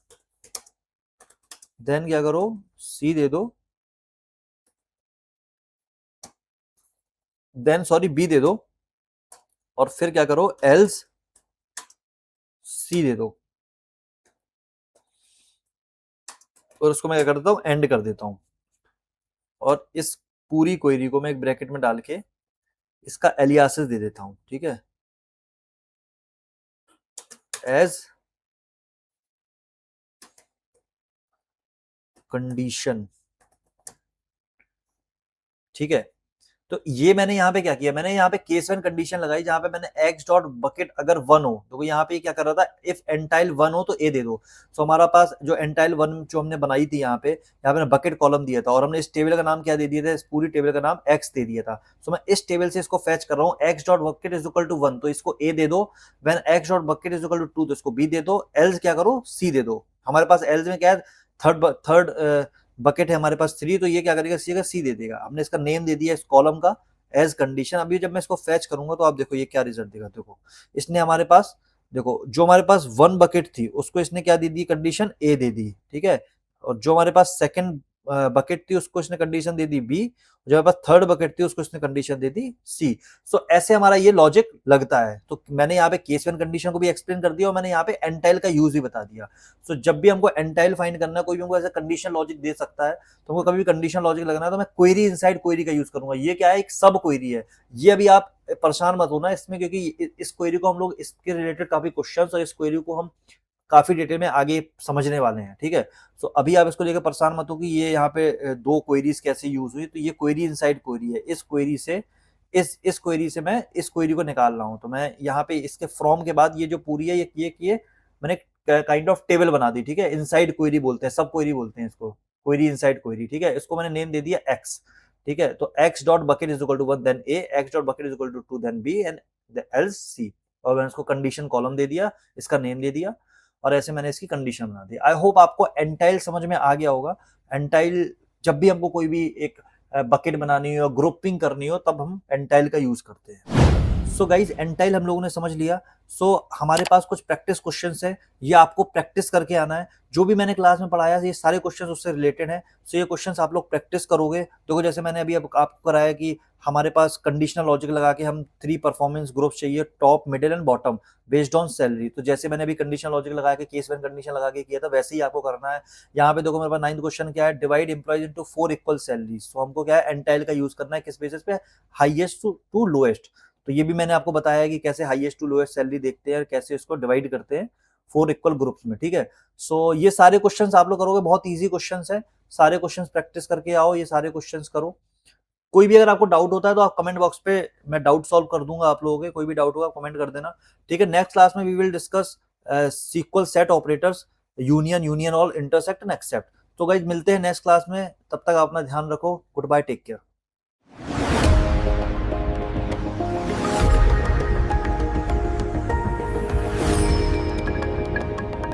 then क्या करो, सी दे दो, देन सॉरी बी दे दो, और फिर क्या करो, एल्स सी दे दो, और उसको मैं क्या करता हूं, एंड कर देता हूं। और इस पूरी क्वेरी को मैं एक ब्रैकेट में डाल के इसका एलियासिस दे देता हूं, ठीक है, एज कंडीशन, ठीक है। तो ये मैंने यहाँ पे क्या किया, मैंने यहाँ पे केस वन कंडीशन लगाई जहां पे मैंने एक्स डॉट बकेट अगर 1 हो, तो यहाँ पे क्या कर रहा था, इफ एंटाइल 1 हो तो ए दे दो। सो हमारा पास जो एंटाइल 1 जो हमने बनाई थी यहाँ पे बकेट कॉलम दिया था, और हमने इस टेबल का नाम क्या दे दिया था, इस पूरी टेबल का नाम एक्स दे दिया था। सो मैं इस टेबल से इसको फैच कर रहा हूँ, X dot bucket is equal to 1 तो इसको ए दे दो, when x dot bucket is equal to 2 तो इसको बी दे दो, एल्स क्या करो, सी दे दो। हमारे पास एल्स में क्या है, थर्ड बकेट है हमारे पास 3, तो ये क्या करेगा, सी दे देगा। हमने इसका नेम दे दिया इस कॉलम का एज कंडीशन। अभी जब मैं इसको फैच करूंगा तो आप देखो ये क्या रिजल्ट देगा। देखो इसने हमारे पास, देखो जो हमारे पास 1 बकेट थी उसको इसने क्या दे दी, कंडीशन ए दे दी, ठीक है। और जो हमारे पास सेकंड बकेट थी उसको इसने कंडीशन दे दी बी, जो मेरे पास थर्ड बकेट थी उसको इसने कंडीशन दे दी सी। सो ऐसे हमारा ये लॉजिक लगता है। तो मैंने यहाँ पे केस वन कंडीशन को भी एक्सप्लेन कर दिया और मैंने यहाँ पे एंटाइल का यूज भी बता दिया। सो जब भी हमको एंटाइल फाइंड करना है, कोई भी हमको ऐसा कंडीशन लॉजिक दे सकता है, तो हमको कभी भी कंडीशन लॉजिक लगना है तो मैं क्वेरी इनसाइड क्वेरी का यूज करूंगा। ये क्या है, एक सब क्वेरी है। ये अभी आप परेशान मत होना इसमें, क्योंकि इस क्वेरी को हम लोग इसके रिलेटेड काफी क्वेश्चंस और इस क्वेरी को हम काफी डिटेल में आगे समझने वाले हैं, ठीक है। सो अभी आप इसको लेकर परेशान मत हो कि ये यहाँ पे दो क्वेरीज कैसे यूज हुई। तो ये क्वेरी इनसाइड क्वेरी है। इस क्वेरी से इस क्वेरी से मैं इस क्वेरी को निकाल रहा हूँ। तो मैं यहाँ पे इसके फ्रॉम के बाद ये जो पूरी है ये मैंने काइंड ऑफ टेबल बना दी, ठीक है। इनसाइड क्वेरी बोलते हैं, सब क्वेरी बोलते हैं इसको, क्वेरी इनसाइड क्वेरी, ठीक है। इसको मैंने नेम दे दिया एक्स, ठीक है। तो x dot bucket is equal to 1 then A, x dot bucket is equal to 2 then B and else C. और मैंने इसको कंडीशन कॉलम दे दिया, इसका नेम दे दिया, और ऐसे मैंने इसकी कंडीशन बना दी। आई होप आपको एंटाइल समझ में आ गया होगा। एंटाइल जब भी हमको कोई भी एक बकेट बनानी हो, ग्रुपिंग करनी हो, तब हम एंटाइल का यूज करते हैं। सो गाइज एंटाइल हम लोगों ने समझ लिया। सो हमारे पास कुछ प्रैक्टिस क्वेश्चंस है, ये आपको प्रैक्टिस करके आना है। जो भी मैंने क्लास में पढ़ाया ये सारे क्वेश्चंस उससे रिलेटेड हैं। सो ये क्वेश्चंस आप लोग प्रैक्टिस करोगे। तो जैसे मैंने अभी अब आपको कराया कि हमारे पास कंडीशनल लॉजिक लगा के हम 3 परफॉर्मेंस ग्रुप्स चाहिए, top, middle and bottom, based on salary. तो जैसे मैंने अभी कंडीशनल लॉजिक लगा के केस वन कंडीशन लगा के किया था, वैसे ही आपको करना है। यहाँ पे देखो मेरे पास 9th क्वेश्चन क्या है, divide employees into 4 equal salaries. तो हमको क्या है, एंटाइल का यूज करना है। किस बेसिस पे, हाईएस्ट टू लोएस्ट। तो ये भी मैंने आपको बताया है कि कैसे हाईएस्ट टू लोएस्ट सैलरी देखते हैं और कैसे इसको डिवाइड करते हैं 4 इक्वल ग्रुप्स में, ठीक है। सो ये सारे क्वेश्चंस आप लोग करोगे, बहुत इजी क्वेश्चंस है। सारे क्वेश्चंस प्रैक्टिस करके आओ, ये सारे क्वेश्चंस करो। कोई भी अगर आपको डाउट होता है तो आप कमेंट बॉक्स पे, मैं डाउट सॉल्व कर दूंगा आप लोगों के। कोई भी डाउट होगा कमेंट कर देना, ठीक है। नेक्स्ट क्लास में we will discuss SQL set operators, union, union all, intersect and except. तो गाइज मिलते हैं नेक्स्ट क्लास में, तब तक आप अपना ध्यान रखो। Good bye, take care.